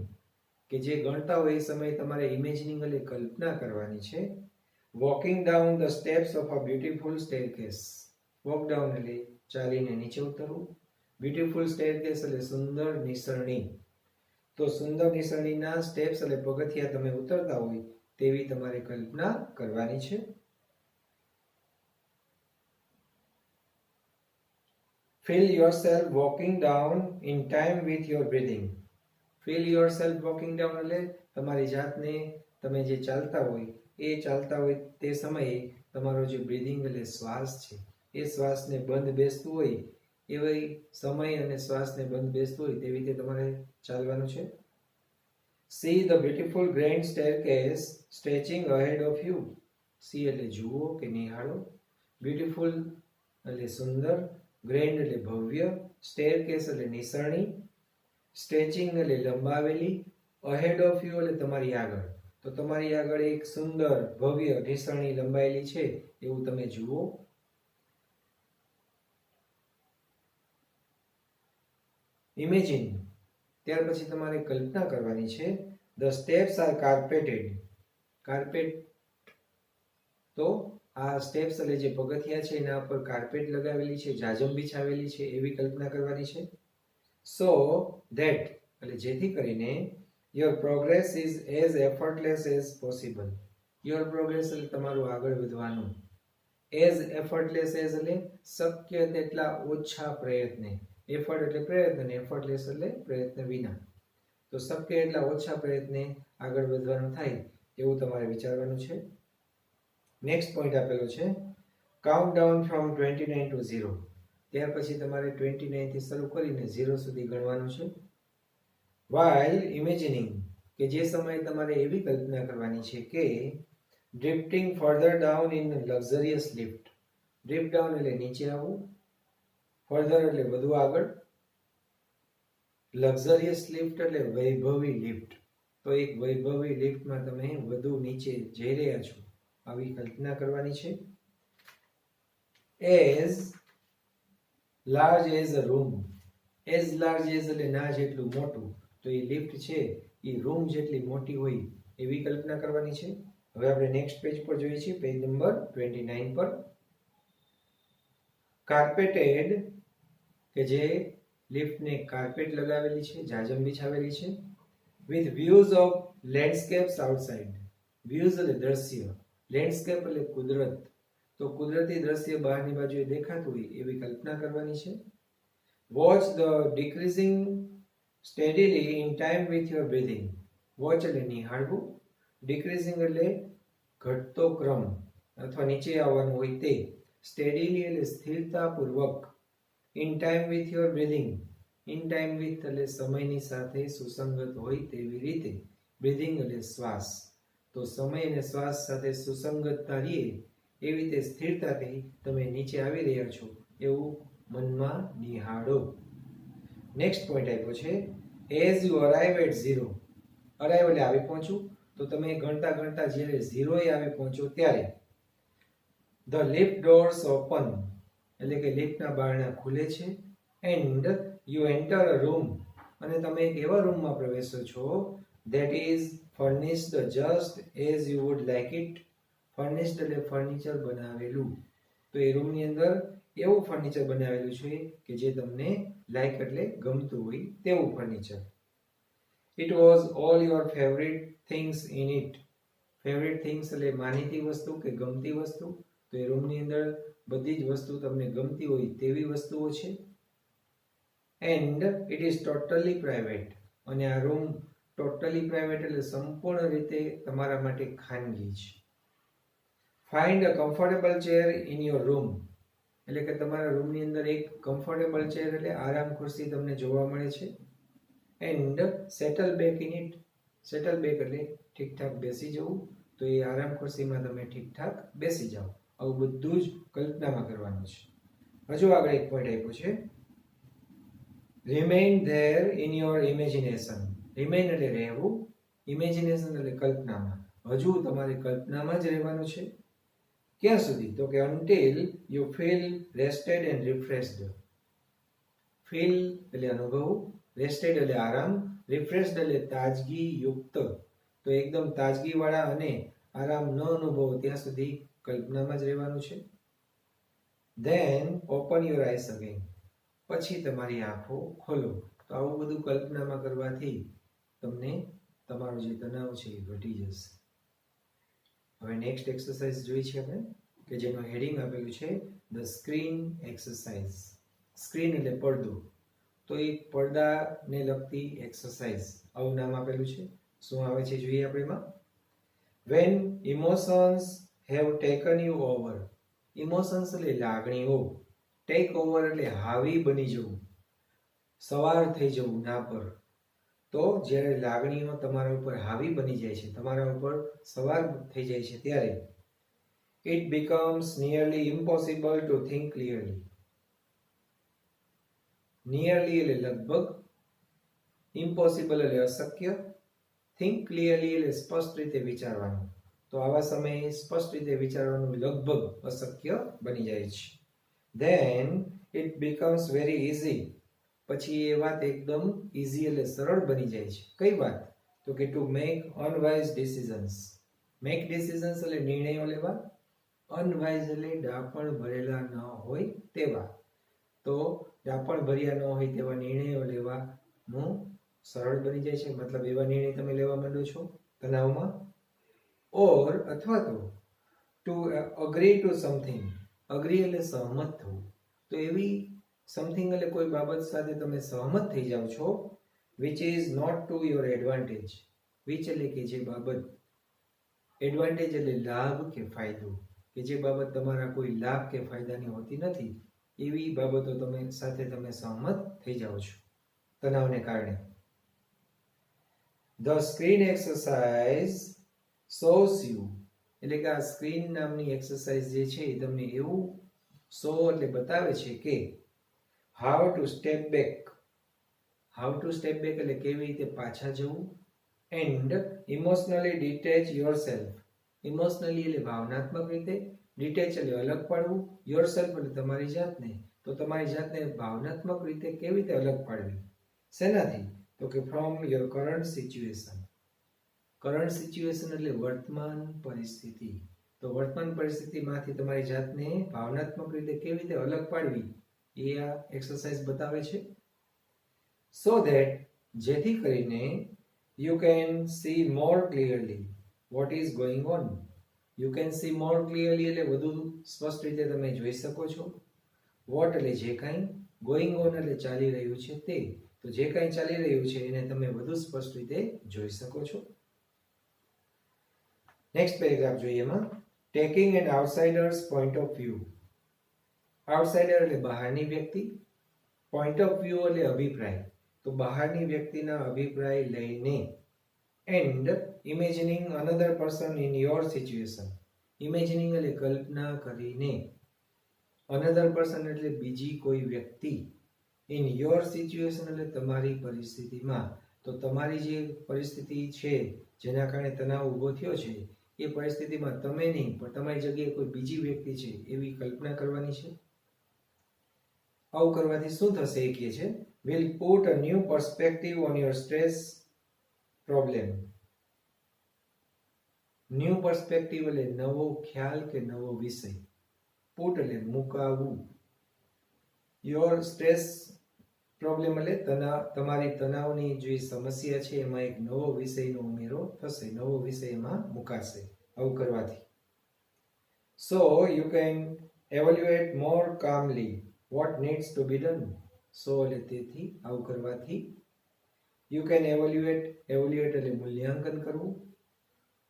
કે જે ગણતા હોય એ સમયે તમારે ઇમેજિનિંગ એટલે કલ્પના કરવાની છે. walking down the steps of a beautiful staircase. walk down એટલે ચાલીને નીચે ઉતરવું, beautiful staircase એટલે સુંદર નિસરણી. તો સુંદર નિસરણીના સ્ટેપ્સ એટલે પગથિયા તમે ઉતરતા હોય તેવી તમારે કલ્પના કરવાની છે. feel yourself walking down in time with your breathing. feel yourself walking down એટલે તમારી જાતને તમે જે ચાલતા હોય તે સમયે તમારો જે બ્રીથિંગ એટલે શ્વાસ છે એ શ્વાસને બંધ બેસતું હોય એવી સમય અને શ્વાસને બંધ બેસતું હોય તેવી રીતે તમારે ચાલવાનું છે. see the beautiful grand staircase stretching ahead of you. see એટલે જુઓ કે નિહાળો, beautiful એટલે સુંદર, ગ્રેન્ડ એટલે ભવ્ય, સ્ટેરકેસ એટલે નિસરણી, સ્ટ્રેચિંગ એટલે લંબાવેલી, અહેડ ઓફ યુ એટલે તમારી આગળ. તો તમારી આગળ એક સુંદર ભવ્ય નિસરણી લંબાયેલી છે એવું તમે જુઓ. ઇમેજિન, ત્યાર પછી તમારે કલ્પના કરવાની છે. The steps are carpeted. Carpet તો આ સ્ટેપ્સ એટલે જે પગથિયા છે એના પર કાર્પેટ લગાવેલી છે, જાજમ બિછાવેલી છે એવી કલ્પના કરવાની છે. સો ધેટ એટલે જેથી કરીને your progress is as effortless as possible. Your progress એટલે તમારું આગળ વધવાનું. એઝ એફર્ટલેસ એઝ એટલે શક્ય તેટલા ઓછા પ્રયત્ને. એફર્ટ એટલે પ્રયત્ન અને એફર્ટલેસ એટલે પ્રયત્ન વિના. તો શક્ય એટલા ઓછા પ્રયત્ને આગળ વધવાનું થાય એવું તમારે વિચારવાનું છે. નેક્સ્ટ પોઈન્ટ આપેલો છે, કાઉન્ટ ડાઉન ફ્રોમ 29 ટુ 0. ત્યાર પછી તમારે 29 થી શરૂ કરીને 0 સુધી ગણવાનું છે. while imagining, કે જે સમયે તમારે એવી કલ્પના કરવાની છે કે drifting further down in luxurious lift. drift down એટલે નીચે આવવું, further એટલે વધુ આગળ, luxurious lift એટલે વૈભવી લિફ્ટ. તો એક વૈભવી લિફ્ટમાં તમે વધુ નીચે જઈ રહ્યા છો આવી કલ્પના કરવાની છે. as large as a room. as large as એટલે ના જેટલું મોટું, તો એ લિફ્ટ છે એ રૂમ જેટલી મોટી હોય એવી કલ્પના કરવાની છે. હવે આપણે નેક્સ્ટ પેજ પર જોઈએ છીએ, પેજ નંબર 29 પર. કાર્પેટેડ, કે જે લિફ્ટને કાર્પેટ લગાવેલી છે, જાજમ બિછાવેલી છે. with views of landscapes outside. views એટલે દ્રશ્ય, લેન્ડસ્કેપ એટલે કુદરત. તો કુદરતી દ્રશ્ય બહારની બાજુએ દેખાતું હોય એવી કલ્પના કરવાની છે. Watch the decreasing steadily in time with your breathing. Watch એટલે નિહાળવું, ડિક્રીઝિંગ એટલે ઘટતો ક્રમ અથવા નીચે આવવાનું હોય તે, સ્ટેડીલી એટલે સ્થિરતાપૂર્વક, in time with your breathing. In time with એટલે સમયની સાથે સુસંગત હોય તેવી રીતે, બ્રીથિંગ એટલે શ્વાસ. તો સમય અને શ્વાસ સાથે સુસંગતતા રહે એવી રીતે સ્થિરતાથી તમે નીચે આવી રહ્યા છો એવું મનમાં નિહાળો. નેક્સ્ટ પોઈન્ટ આપ્યો છે, as you arrive at 0. Arrive એટલે આવી પહોંચવું. તો તમે ગણતા ગણતા જ્યારે 0 એ આવી પહોંચો ત્યારે ધ લિફ્ટ ડોર્સ ઓપન એટલે કે લિફ્ટના બારણા ખુલે છે. And you enter a room, અને તમે એક એવા રૂમમાં પ્રવેશો છો that is furnished just as you would like it. furnished એટલે ફર્નિચર બનાવેલું. તો એ રૂમની અંદર એવું ફર્નિચર બનાવેલું છે કે જે તમને લાઈક એટલે ગમતું હોય તેવું furniture. It was all your favorite things in it. Favourite things એટલે માનીતી વસ્તુ કે ગમતી વસ્તુ. તો એ રૂમની અંદર બધી જ વસ્તુ તમને ગમતી હોય તેવી વસ્તુઓ છે. And it is totally private, અને આ રૂમ ટોટલી પ્રાઇવેટ એટલે સંપૂર્ણ રીતે તમારા માટે ખાનગી છે. Find a comfortable chair in your room, એટલે કે તમારા રૂમની અંદર એક કમ્ફર્ટેબલ ચેર એટલે આરામ ખુરશી તમને જોવા મળે છે. And settle back in it, settle back એટલે ઠીકઠાક બેસી જવું. તો એ આરામ ખુરશીમાં તમે ઠીકઠાક બેસી જાઓ. આવું બધું જ કલ્પનામાં કરવાનું છે. હજુ આગળ એક પોઈન્ટ આપ્યો છે, remain there in your imagination. Remain એટલે રહેવું, ઇમેજિનેશન એટલે કલ્પનામાં. હજુ તમારે કલ્પનામાં જ રહેવાનું છે. ક્યાં સુધી? તો કે until you feel rested and refreshed. Feel એટલે અનુભવ, રેસ્ટેડ એટલે આરામ, રિફ્રેશ્ડ એટલે તાજગી યુક્ત. તો એકદમ તાજગી વાળા અને આરામ ન અનુભવો ત્યાં સુધી કલ્પનામાં જ રહેવાનું છે. Then open your eyes again, પછી તમારી આંખો ખોલો. તો આવું બધું કલ્પનામાં કરવાથી તમને તમારો જે તણાવ છે એ ઘટી જશે. હવે નેક્સ્ટ એક્સરસાઇઝ જોઈ છે આપણે, કે જેનું હેડિંગ આપેલું છે ધ સ્ક્રીન એક્સરસાઇઝ. સ્ક્રીન એટલે પડદો, તો એ પડદાને લગતી એક્સરસાઇઝ આવું નામ આપેલું છે. શું આવે છે જોઈએ આપણે એમાં. When emotions have taken you over. Emotions એટલે લાગણીઓ, ટેક ઓવર એટલે હાવી બની જવું, સવાર થઈ જવું ના પર. તો જ્યારે લાગણીઓ તમારા ઉપર હાવી બની જાય છે, તમારા ઉપર સવાર થઈ જાય છે, ત્યારે it becomes nearly impossible to think clearly. Nearly એટલે લગભગ, impossible એટલે અશક્ય, think clearly એટલે સ્પષ્ટ રીતે વિચારવાનું. તો આવા સમયે સ્પષ્ટ રીતે વિચારવાનું લગભગ અશક્ય બની જાય છે. Then it becomes very easy. પછી એ વાત એકદમ ઈઝી એટલે સરળ બની જાય છે. કઈ વાત? તો કે to make unwise decisions. Make decisions એટલે નિર્ણયો લેવા, અનવાઇઝ એટલે ડાપણ ભરેલા ન હોય તેવા. તો ડાપણ ભર્યા ન હોય તેવા નિર્ણયો લેવાનું સરળ બની જાય છે. મતલબ એવા નિર્ણય તમે લેવા માંડો છો તણાવમાં. ઓર અથવા તો to agree to something. Agree એટલે સહમત થવું. તો એવી સમથિંગ એટલે કોઈ બાબત સાથે તમે સહમત થઈ જાઓ છો, which is not to your advantage. Which એટલે કે જે બાબત, એડવાન્ટેજ એટલે લાભ કે ફાયદો, કે જે બાબત તમારા કોઈ લાભ કે ફાયદાની હોતી નથી, એવી બાબતો તમે સાથે તમે સહમત થઈ જાઓ છો તણાવને કારણે. The screen exercise shows you, એટલે કે આ સ્ક્રીન નામની એક્સરસાઇઝ જે છે એ તમને એવું શો એટલે બતાવે છે કે how to step back. How to step back એટલે કેવી રીતે પાછા જવું. And emotionally detach yourself. Emotionally એટલે ભાવનાત્મક રીતે, ડિટેચ એટલે અલગ પાડવું, યોરસેલ્ફ એટલે તમારી જાતને. તો તમારી જાતને ભાવનાત્મક રીતે કેવી રીતે અલગ પાડવી? શેનાથી? તો કે from your current situation. Current situation એટલે વર્તમાન પરિસ્થિતિ. તો વર્તમાન પરિસ્થિતિમાંથી તમારી જાતને ભાવનાત્મક રીતે કેવી રીતે અલગ પાડવી એ આ એક્સરસાઇઝ બતાવે છે. સો ધેટ, જેથી કરીને you can see more clearly vote is going on. You can see more clearly એટલે વધુ સ્પષ્ટ રીતે તમે જોઈ શકો છો. વોટ એટલે જે કાંઈ, ગોઈંગ ઓન એટલે ચાલી રહ્યું છે તે. તો જે કાંઈ ચાલી રહ્યું છે એને તમે વધુ સ્પષ્ટ રીતે જોઈ શકો છો. નેક્સ્ટ પેરેગ્રાફ જોઈએ એમાં, taking an outsider's point of view. Outsider એટલે બહારની વ્યક્તિ, પોઈન્ટ ઓફ વ્યૂ એટલે અભિપ્રાય. તો બહારની વ્યક્તિના અભિપ્રાય લઈને. And imagining another person in your situation. Imagining એટલે કલ્પના કરીને. અનધર પર્સન એટલે બીજી કોઈ વ્યક્તિ. ઇન યોર સિચ્યુએશન એટલે તમારી પરિસ્થિતિમાં. તો તમારી જે પરિસ્થિતિ છે જેના કારણે તણાવ ઊભો થયો છે એ પરિસ્થિતિમાં તમે નહીં પણ તમારી જગ્યાએ કોઈ બીજી વ્યક્તિ છે એવી કલ્પના કરવાની છે. આવું કરવાથી શું થશે એ કહે છે, will put a new perspective on your stress problem. New perspective એટલે નવો ખ્યાલ કે નવો વિષય. પુટ એટલે મુકાવવું. યોર સ્ટ્રેસ પ્રોબ્લેમ એટલે તણાવ, તમારી તણાવની જે સમસ્યા છે એમાં એક નવો વિષયનો ઉમેરો થશે, નવો વિષય એમાં મુકાશે આવું કરવાથી. So you can evaluate more calmly what needs to be done. સો એટલે તેથી આવું કરવાથી યુ કેન evaluate એટલે મૂલ્યાંકન કરવું,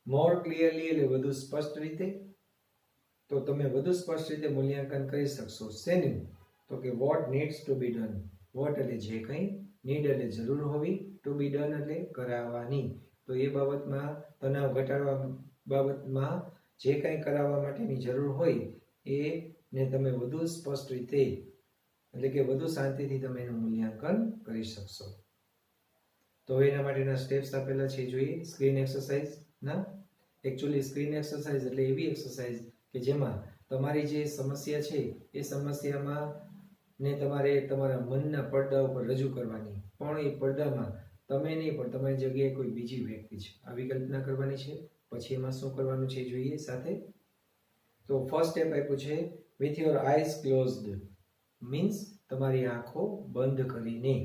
more clearly એટલે વધુ સ્પષ્ટ રીતે. તો તમે વધુ સ્પષ્ટ રીતે મૂલ્યાંકન કરી શકશો શેનું? તો કે what needs to be done. what એટલે જે કંઈ, need એટલે જરૂર હોવી, to be done એટલે કરાવવાની. તો એ બાબતમાં તણાવ ઘટાડવા બાબતમાં જે કંઈ કરાવવા માટેની જરૂર હોય એને તમે વધુ સ્પષ્ટ રીતે એટલે કે વધુ શાંતિથી તમે એનું મૂલ્યાંકન કરી શકશો. તો એના માટેના સ્ટેપ્સ આપેલા છે જોઈએ સ્ક્રીન એક્સરસાઇઝ ના. એકચ્યુઅલી સ્ક્રીન એક્સરસાઇઝ એટલે એવી એક્સરસાઇઝ કે જેમાં તમારી જે સમસ્યા છે એ સમસ્યામાં ને તમારે તમારા મનના પડદા ઉપર રજૂ કરવાની, પણ એ પડદામાં તમે નહીં પણ તમારી જગ્યાએ કોઈ બીજી વ્યક્તિ છે આવી કલ્પના કરવાની છે. પછી એમાં શું કરવાનું છે જોઈએ સાથે. તો ફર્સ્ટ સ્ટેપ આપ્યું છે with your eyes closed, means તમારી આંખો બંધ કરીને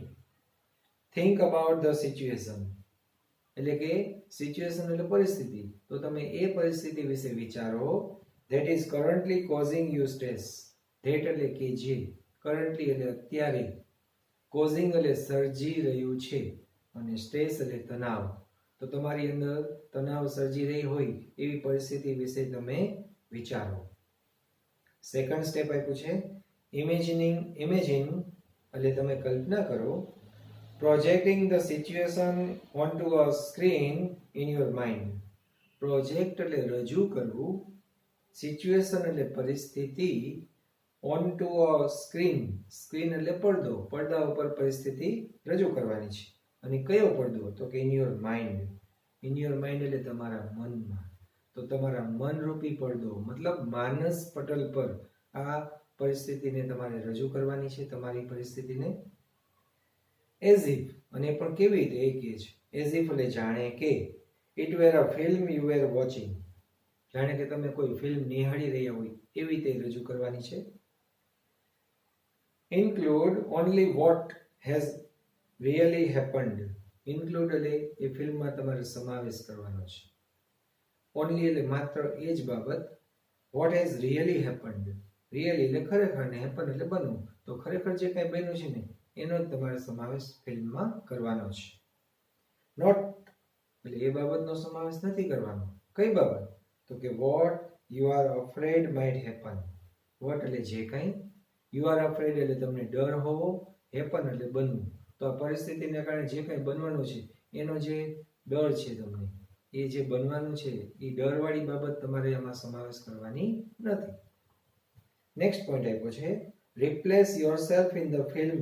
think about the situation, એટલે કે સિચ્યુએશન એટલે પરિસ્થિતિ. તો તમે એ પરિસ્થિતિ વિશે વિચારો that is currently causing you stress. that એટલે કે જે, currently એટલે અત્યારે, causing એટલે સર્જી રહ્યું છે, અને સ્ટ્રેસ એટલે તણાવ. તો તમારી અંદર તણાવ સર્જી રહી હોય એવી પરિસ્થિતિ વિશે તમે વિચારો. સેકન્ડ સ્ટેપ આપ્યું છે ઇમેજિન એટલે તમે કલ્પના કરો, projecting the situation onto a screen in your mind. Project એટલે રજૂ કરવું, સિચ્યુએશન એટલે પરિસ્થિતિ, ઓનટુ અ સ્ક્રીન, સ્ક્રીન એટલે પડદો, પડદા ઉપર પરિસ્થિતિ રજૂ કરવાની છે. અને કયો પડદો? તો કે in your mind. In your mind એટલે તમારા મનમાં. તો તમારા મનરૂપી પડદો મતલબ માનસ પટલ પર આ પરિસ્થિતિને તમારે રજૂ કરવાની છે, તમારી પરિસ્થિતિને. એઝ ઇફ, અને પણ કેવી રીતે એ કહે છે એઝ ઇફ એટલે જાણે કે, it were a film you were watching, જાણે કે તમે કોઈ ફિલ્મ નિહાળી રહ્યા હોય એવી રીતે રજૂ કરવાની છે. Include only what has really happened. Include એટલે એ ફિલ્મમાં તમારે સમાવેશ કરવાનો છે. ઓનલી એટલે માત્ર એ જ બાબત, what has really happened, really એટલે ખરેખર, ને હેપન એટલે બનવું. તો ખરેખર જે કંઈ બન્યું છે ને એનો જ તમારે સમાવેશ ફિલ્મમાં કરવાનો છે. નોટ એટલે એ બાબતનો સમાવેશ નથી કરવાનો. કઈ બાબત? તો કે what you are afraid might happen. What એટલે જે કંઈ, યુ આર અફ્રેડ એટલે તમને ડર હોવો, હેપન એટલે બનવું. તો આ પરિસ્થિતિને કારણે જે કંઈ બનવાનું છે એનો જે ડર છે તમને, એ જે બનવાનું છે એ ડરવાળી બાબત તમારે એમાં સમાવેશ કરવાની નથી. નેક્સ્ટ પોઈન્ટ આપ્યો છે replace yourself in the film.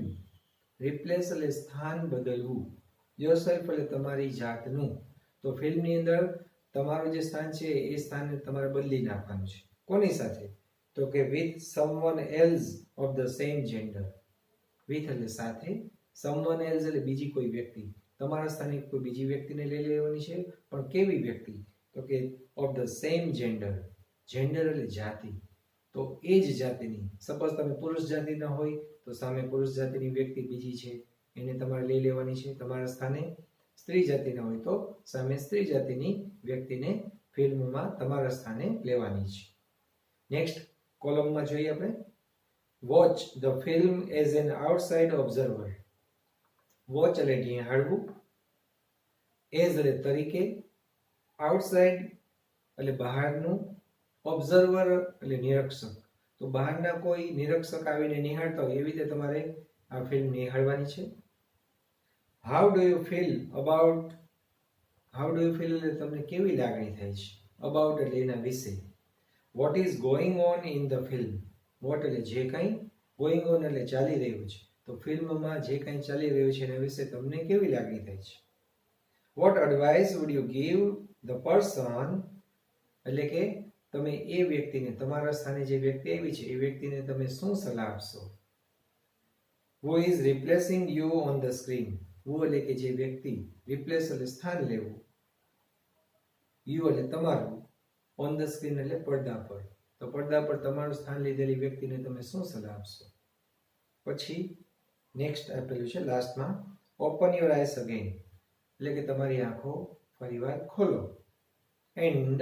Replace એટલે સ્થાન બદલવું, યોરસેલ્ફ એટલે તમારી જાતનું. તો ફિલ્મની અંદર તમારું જે સ્થાન છે એ સ્થાનને તમારે બદલી નાખવાનું છે. કોની સાથે? તો કે with someone else of the same gender. With એટલે સાથે, સમવન એલ્સ એટલે બીજી કોઈ વ્યક્તિ, તમારા સ્થાને કોઈ બીજી વ્યક્તિને લઈ લેવાની છે. પણ કેવી વ્યક્તિ? તો કે of the same gender. Gender એટલે જાતિ. તો એ જ જાતિની, સપોઝ તમે પુરુષ જાતિના હોય તો સામે પુરુષ જાતિની વ્યક્તિ બીજી છે એને તમારે લઈ લેવાની છે. તમારા સ્થાને સ્ત્રી જાતિના હોય તો સામે સ્ત્રી જાતિની વ્યક્તિને ફિલ્મમાં તમારા સ્થાને લેવાની છે. નેક્સ્ટ કોલમમાં જોઈએ આપણે watch the film as an outside observer. Watch એટલે નિહાળવું, એઝ એટલે તરીકે, આઉટસાઇડ એટલે બહારનું, ઓબ્ઝર્વર એટલે નિરીક્ષક. તો બહારના કોઈ નિરીક્ષક આવીને નિહાળતા હોય એવી રીતે તમારે આ ફિલ્મ નિહાળવાની છે. How do you feel about. How do you feel એટલે તમને કેવી લાગણી થાય છે, અબાઉટ એટલે એના વિશે. What is going on in the film. What એટલે જે કંઈ, ગોઈંગ ઓન એટલે ચાલી રહ્યું છે. તો ફિલ્મમાં જે કંઈ ચાલી રહ્યું છે એના વિશે તમને કેવી લાગણી થાય છે. What advice would you give the person, એટલે કે તમે એ વ્યક્તિને, તમારા સ્થાને જે વ્યક્તિ આવી છે એ વ્યક્તિને તમે શું સલાહ આપશો. Who is replacing you on the screen. Who એટલે કે જે વ્યક્તિ, રિપ્લેસ એટલે સ્થાન લેવું, યુ એટલે તમારું, ઓન ધ સ્ક્રીન એટલે પડદા પર. તો પડદા પર તમારું સ્થાન લીધેલી વ્યક્તિને તમે શું સલાહ આપશો. પછી નેક્સ્ટ આપેલું છે લાસ્ટમાં, ઓપન યોર આઈસ અગેન, એટલે કે તમારી આંખો ફરીવાર ખોલો. And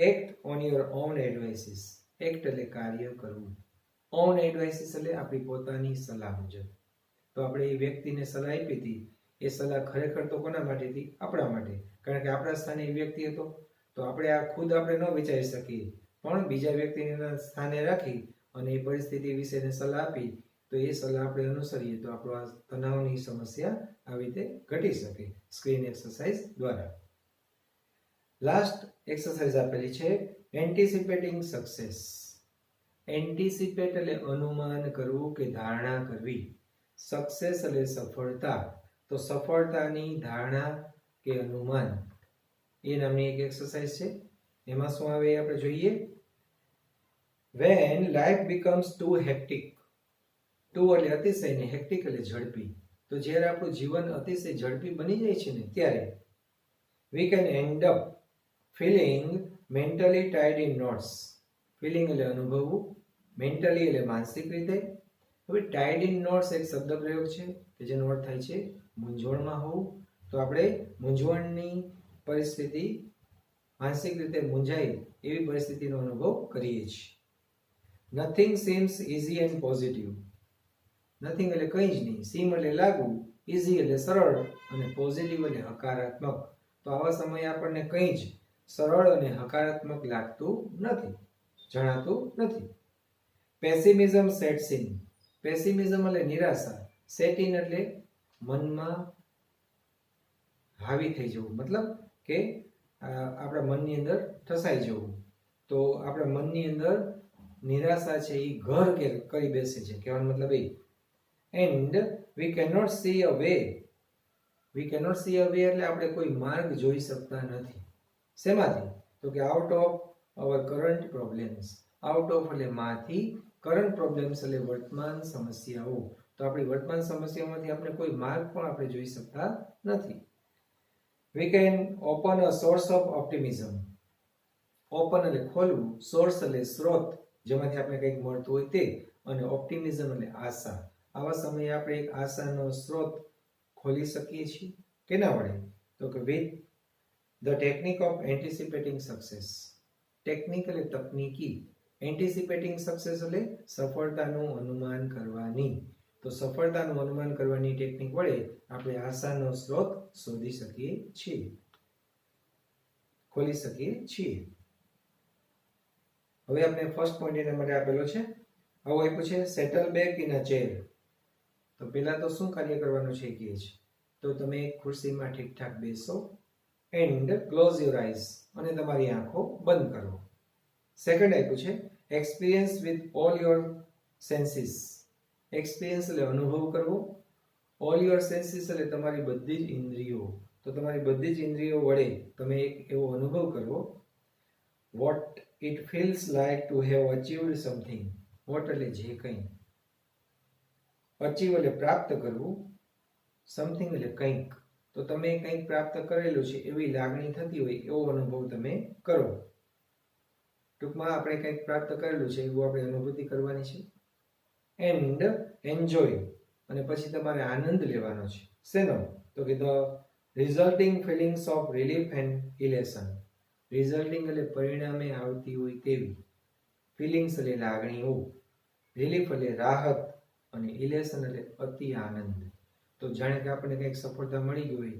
act on your own advices, act એટલે કાર્ય કરવું, ઓન એડવાઇસીસ એટલે આપણી પોતાની સલાહ મુજબ. તો આપણે એ વ્યક્તિને સલાહ આપી હતી, એ સલાહ ખરેખર તો કોના માટે હતી? આપણા માટે, કારણ કે આપણા સ્થાને એ વ્યક્તિ હતો. તો આપણે આ ખુદ આપણે ન વિચારી શકીએ, પણ બીજા વ્યક્તિના સ્થાને રાખી અને એ પરિસ્થિતિ વિશેની સલાહ આપી, તો એ સલાહ આપણે અનુસરીએ તો આપણો આ તણાવની સમસ્યા આવી રીતે ઘટી શકે સ્ક્રીન એક્સરસાઇઝ દ્વારા. લાસ્ટ એક્સરસાઇઝ આપેલી છે એન્ટિસિપેટિંગ સક્સેસ. એન્ટિસિપેટ એટલે અનુમાન કરવું કે ધારણા કરવી, સક્સેસ એટલે સફળતા. તો સફળતાની ધારણા કે અનુમાન એ નામની એક એક્સરસાઇઝ છે. એમાં શું આવે આપણે જોઈએ. When life becomes too hectic, too એટલે અતિશય ને હેક્ટિક એટલે ઝડપી. તો જ્યારે આપણું જીવન અતિશય ઝડપી બની જાય છે ને ત્યારે we can end up feeling mentally tied in knots. Feeling એટલે અનુભવવું, મેન્ટલી એટલે માનસિક રીતે. હવે ટાઈડ ઇન નોટ્સ એક શબ્દ પ્રયોગ છે કે જેનો અર્થ થાય છે મૂંઝવણમાં હોવું. તો આપણે મૂંઝવણની પરિસ્થિતિ, માનસિક રીતે મૂંઝાય એવી પરિસ્થિતિનો અનુભવ કરીએ છીએ. Nothing seems easy and positive. Nothing એટલે કંઈ જ નહીં, સીમ એટલે લાગવું, ઇઝી એટલે સરળ અને પોઝિટિવ એટલે હકારાત્મક. તો આવા સમયે આપણને કંઈ જ સરળ અને હકારાત્મક લાગતું નથી, જણાતું નથી. Pessimism sets in. પેસિમિઝમ એટલે નિરાશા, સેટ ઇન એટલે મનમાં હાવી થઈ જવું, મતલબ કે આપણા મનની અંદર ઠસાઈ જવું. તો આપણા મનની અંદર નિરાશા છે એ ઘર કરી બેસે છે, કહેવાનો મતલબ એ. And we cannot see a way. We cannot see a way એટલે આપણે કોઈ માર્ગ જોઈ શકતા નથી. શેમાંથી? તો કે out of our current problems. Out of એટલે માંથી, કરંટ પ્રોબ્લેમ્સ એટલે વર્તમાન સમસ્યાઓ. તો આપણી વર્તમાન સમસ્યાઓમાંથી આપણે કોઈ માર્ગ પણ આપણે જોઈ શકતા નથી. We can open a source of optimism. Open એટલે ખોલવું, સોર્સ એટલે સ્ત્રોત જેમાંથી આપણે કંઈક મળતું હોય તે, અને ઓપ્ટિમિઝમ એટલે આશા. આવા સમયે આપણે એક આશાનો સ્ત્રોત ખોલી શકીએ છીએ. કેના વડે? તો કે with the technique of anticipating success. Technique એટલે તકનીકી, એન્ટિસિપેટિંગ સક્સેસ એટલે સફળતાનું અનુમાન કરવાની. તો સફળતાનું અનુમાન કરવાની ટેકનિક વડે આપણે આશાનો સ્ત્રોત શોધી શકીએ છીએ, ખોલી શકીએ છીએ. હવે આપણે ફર્સ્ટ પોઈન્ટ એના માટે આપેલો છે. આવું આપ્યું છે settle back in a chair. તો પહેલા તો શું કાર્ય કરવાનું છે કે છે, તો તમે એક ખુરશીમાં ઠીકઠાક બેસો એન્ડ ક્લોઝ યોર આઈઝ, અને તમારી આંખો બંધ કરો. સેકન્ડ આપ્યું છે experience with all your senses. Experience એટલે અનુભવ કરવો, ઓલ યોર સેન્સીસ એટલે તમારી બધી જ ઇન્દ્રિયો. તો તમારી બધી જ ઇન્દ્રિયો વડે તમે એક એવો અનુભવ કરવો. What it feels like to have achieved something. What એટલે જે કંઈ, અચીવ એટલે પ્રાપ્ત કરવું, સમથિંગ એટલે કંઈક. તો તમે કંઈક પ્રાપ્ત કરેલું છે એવી લાગણી થતી હોય એવો અનુભવ તમે કરો. ટૂંકમાં આપણે કંઈક પ્રાપ્ત કરેલું છે એવું આપણે અનુભૂતિ કરવાની છે. એન્ડ એન્જોય, અને પછી તમારે આનંદ લેવાનો છે. શેનો? તો કે the resulting feelings of relief and elation. Resulting એટલે પરિણામે આવતી હોય તેવી, ફિલિંગ્સ એટલે લાગણીઓ, રિલીફ એટલે રાહત, અને ઇલેશન એટલે અતિ આનંદ. તો જાણે કે આપણને કંઈક સફળતા મળી ગઈ હોય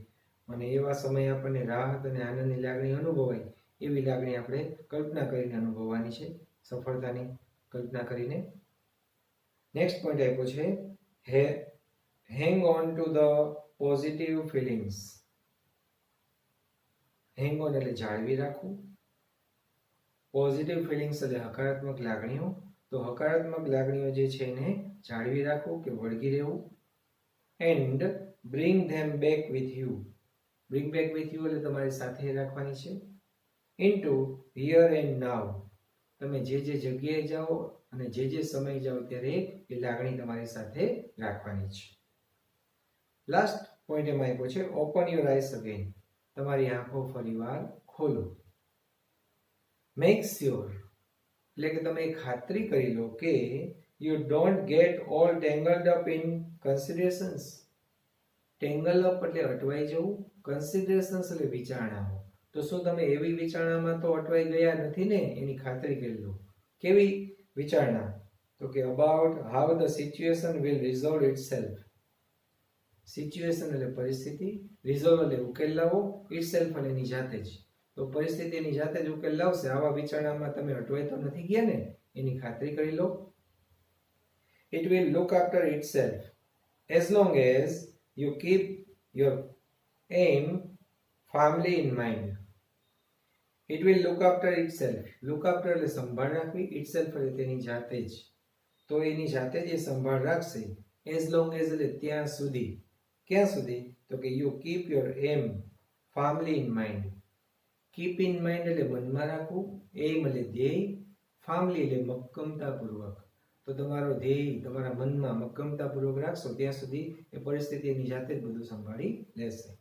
અને એવા સમયે આપણને રાહત અને આનંદની લાગણી અનુભવાય, એવી લાગણી આપણે કલ્પના કરીને અનુભવવાની છે, સફળતાની કલ્પના કરીને. નેક્સ્ટ પોઈન્ટ આપ્યો છે hang on to the positive feelings. Hang on એટલે જાળવી રાખવું, પોઝિટિવ ફિલિંગ્સ એટલે હકારાત્મક લાગણીઓ. તો હકારાત્મક લાગણીઓ જે છે એને જાળવી રાખવું કે વળગી રહેવું. And bring them back with you. Bring back with you એટલે તમારી સાથે રાખવાની છે. ઇન્ટુ હિયર એન્ડ નાઉ. તમે જે જે જગ્યાએ જાઓ અને જે જે સમય જાઓ ત્યારે એ લાગણી તમારી સાથે રાખવાની છે. લાસ્ટ પોઈન્ટ એમાં આપ્યો છે ઓપન યોર આઈસ અગેન. તમારી આંખો ફરીવાર ખોલો. મેક શ્યોર એટલે કે તમે ખાતરી કરી લો કે You don't get all tangled up in considerations. Tangle up એટલે અટવાઈ જવું, considerations એટલે વિચારણાઓ. તો શું તમે એવી વિચારણામાં તો અટવાઈ ગયા નથી ને? એની ખાતરી કરી લો. કેવી વિચારણા? તો કે about how the situation will resolve itself. Situation એટલે પરિસ્થિતિ, રિઝોલ્વ એટલે ઉકેલ લાવો, itself એટલે એની જાતે જ. તો પરિસ્થિતિ એની જાતે જ ઉકેલ લાવશે. આવા વિચારણામાં તમે અટવાઈ તો નથી ગયા ને? એની ખાતરી કરી લો. It will look after itself as long as you keep your aim firmly in mind. It will look after itself. Look after એટલે સંભાળ રાખવી, itself એટલે તેની જાતે જ. તો એની જાતે જ એ સંભાળ રાખશે. As long as એટલે ત્યાં સુધી. ક્યાં સુધી? તો કે you keep your aim firmly in mind. Keep in mind એટલે મનમાં રાખવું, aim એટલે ધ્યેય, firmly એટલે મક્કમતાપૂર્વક. તો તમારો ધ્યેય તમારા મનમાં મક્કમતાપૂર્વક રાખશો ત્યાં સુધી એ પરિસ્થિતિ એની જાતે જ બધું સંભાળી લેશે.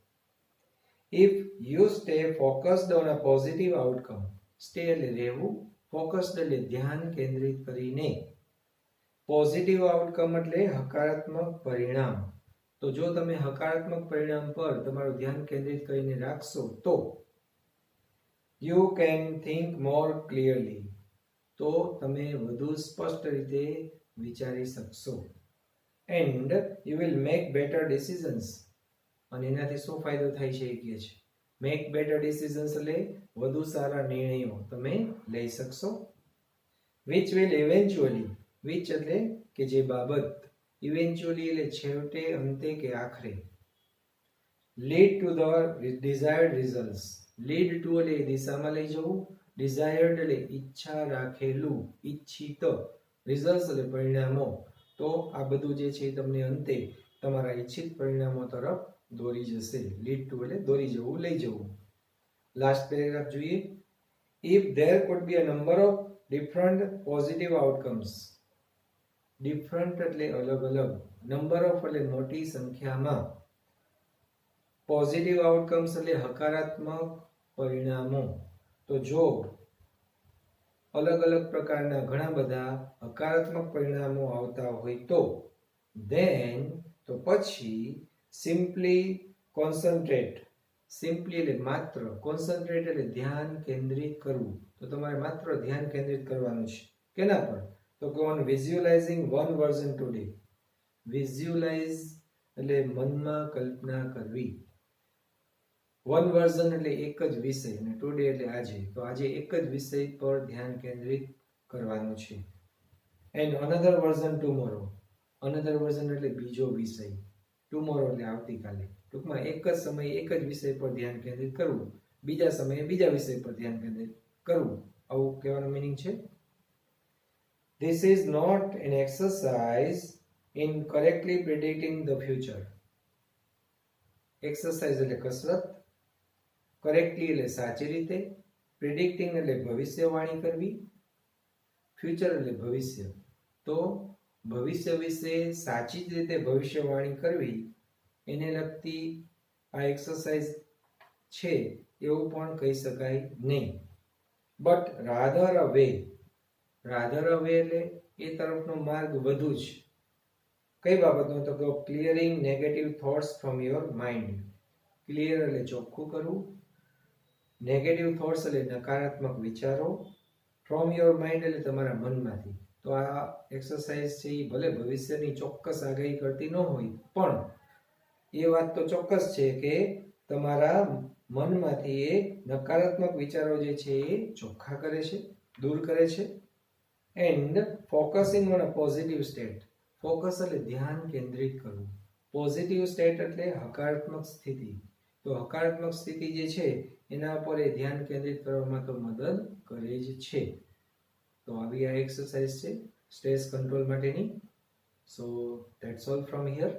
If you stay focused on a positive outcome. Stay એટલે રહેવું, focused એટલે ધ્યાન કેન્દ્રિત કરીને. પોઝિટિવ આઉટકમ એટલે હકારાત્મક પરિણામ. તો જો તમે હકારાત્મક પરિણામ પર તમારું ધ્યાન કેન્દ્રિત કરીને રાખશો તો you can think more clearly. તો તમે વધુ સ્પષ્ટ રીતે વિચારી શકશો. And you will make better decisions. અને એનાથી શું ફાયદો થાય છે એ કહે છે. Make better decisions એટલે વધુ સારા નિર્ણયો તમે લઈ શકશો. Which will eventually, which એટલે કે જે બાબત, eventually એટલે છેવટે, અંતે કે આખરે, lead to the desired results. Lead to એટલે દિશામાં લઈ જવું, desired એટલે ઈચ્છા રાખેલું, ઈચ્છિત, results એટલે પરિણામો. તો આ બધું જે છે તમને અંતે તમારા ઈચ્છિત પરિણામો તરફ દોરી જશે. લીડ ટુ એટલે દોરી જવું, લઈ જવું. લાસ્ટ પેરેગ્રાફ જોઈએ. If there could be a number of different positive outcomes. Different એટલે અલગ અલગ, number of એટલે મોટી સંખ્યામાં, positive outcomes એટલે હકારાત્મક પરિણામો. તો જો અલગ અલગ પ્રકારના ઘણા બધા હકારાત્મક પરિણામો આવતા હોય તો then તો પછી simply concentrate. Simply એટલે માત્ર, concentrate એટલે ધ્યાન કેન્દ્રિત કરવું. તો તમારે માત્ર ધ્યાન કેન્દ્રિત કરવાનું છે. કેના પર? તો કે on visualizing one version today. Visualize એટલે મનમાં કલ્પના કરવી. વન વર્ઝન એટલે એક જ વિષય અને ટુડે એટલે આજે. તો આજે એક જ વિષય પર ધ્યાન કેન્દ્રિત કરવાનું છે. And another version tomorrow. Another version એટલે બીજો વિષય, ટુમોરો એટલે આવતીકાલે. ટૂંકમાં એક જ સમયે એક જ વિષય પર ધ્યાન કેન્દ્રિત કરવું, બીજા સમયે બીજા વિષય પર ધ્યાન કેન્દ્રિત કરવું. આવું કહેવાનો મીનિંગ છે. This is not an exercise in correctly predicting the future. Exercise એટલે કસરત, કરેક્ટલી એટલે સાચી રીતે, પ્રિડિક્ટિંગ એટલે ભવિષ્યવાણી કરવી, ફ્યુચર એટલે ભવિષ્ય. તો ભવિષ્ય વિશે સાચી જ રીતે ભવિષ્યવાણી કરવી એને લગતી આ એક્સરસાઇઝ છે એવું પણ કહી શકાય નહીં. But rather a way. Rather a way એટલે એ તરફનો માર્ગ વધુ જ. કઈ બાબતનો? તો કે clearing negative thoughts from your mind. Clear એટલે ચોખ્ખું કરવું, નેગેટિવ થોટ્સ એટલે નકારાત્મક વિચારો, ફ્રોમ યોર માઇન્ડ એટલે તમારા મનમાંથી. તો આ એક્સરસાઇઝ છે એ ભલે ભવિષ્યની ચોક્કસ આગાહી કરતી ન હોય પણ એ વાત તો ચોક્કસ છે કે તમારા મનમાંથી એ નકારાત્મક વિચારો જે છે એ ચોખ્ખા કરે છે, દૂર કરે છે. And focusing on a positive state. Focus એટલે ધ્યાન કેન્દ્રિત કરવું, પોઝિટિવ સ્ટેટ એટલે હકારાત્મક સ્થિતિ. તો હકારાત્મક સ્થિતિ જે છે એના ઉપર એ ધ્યાન કેન્દ્રિત કરવામાં તો મદદ કરે જ છે. તો આવી આ એક્સરસાઇઝ છે સ્ટ્રેસ કંટ્રોલ માટેની. સો ધેટ્સ ઓલ ફ્રોમ હિયર.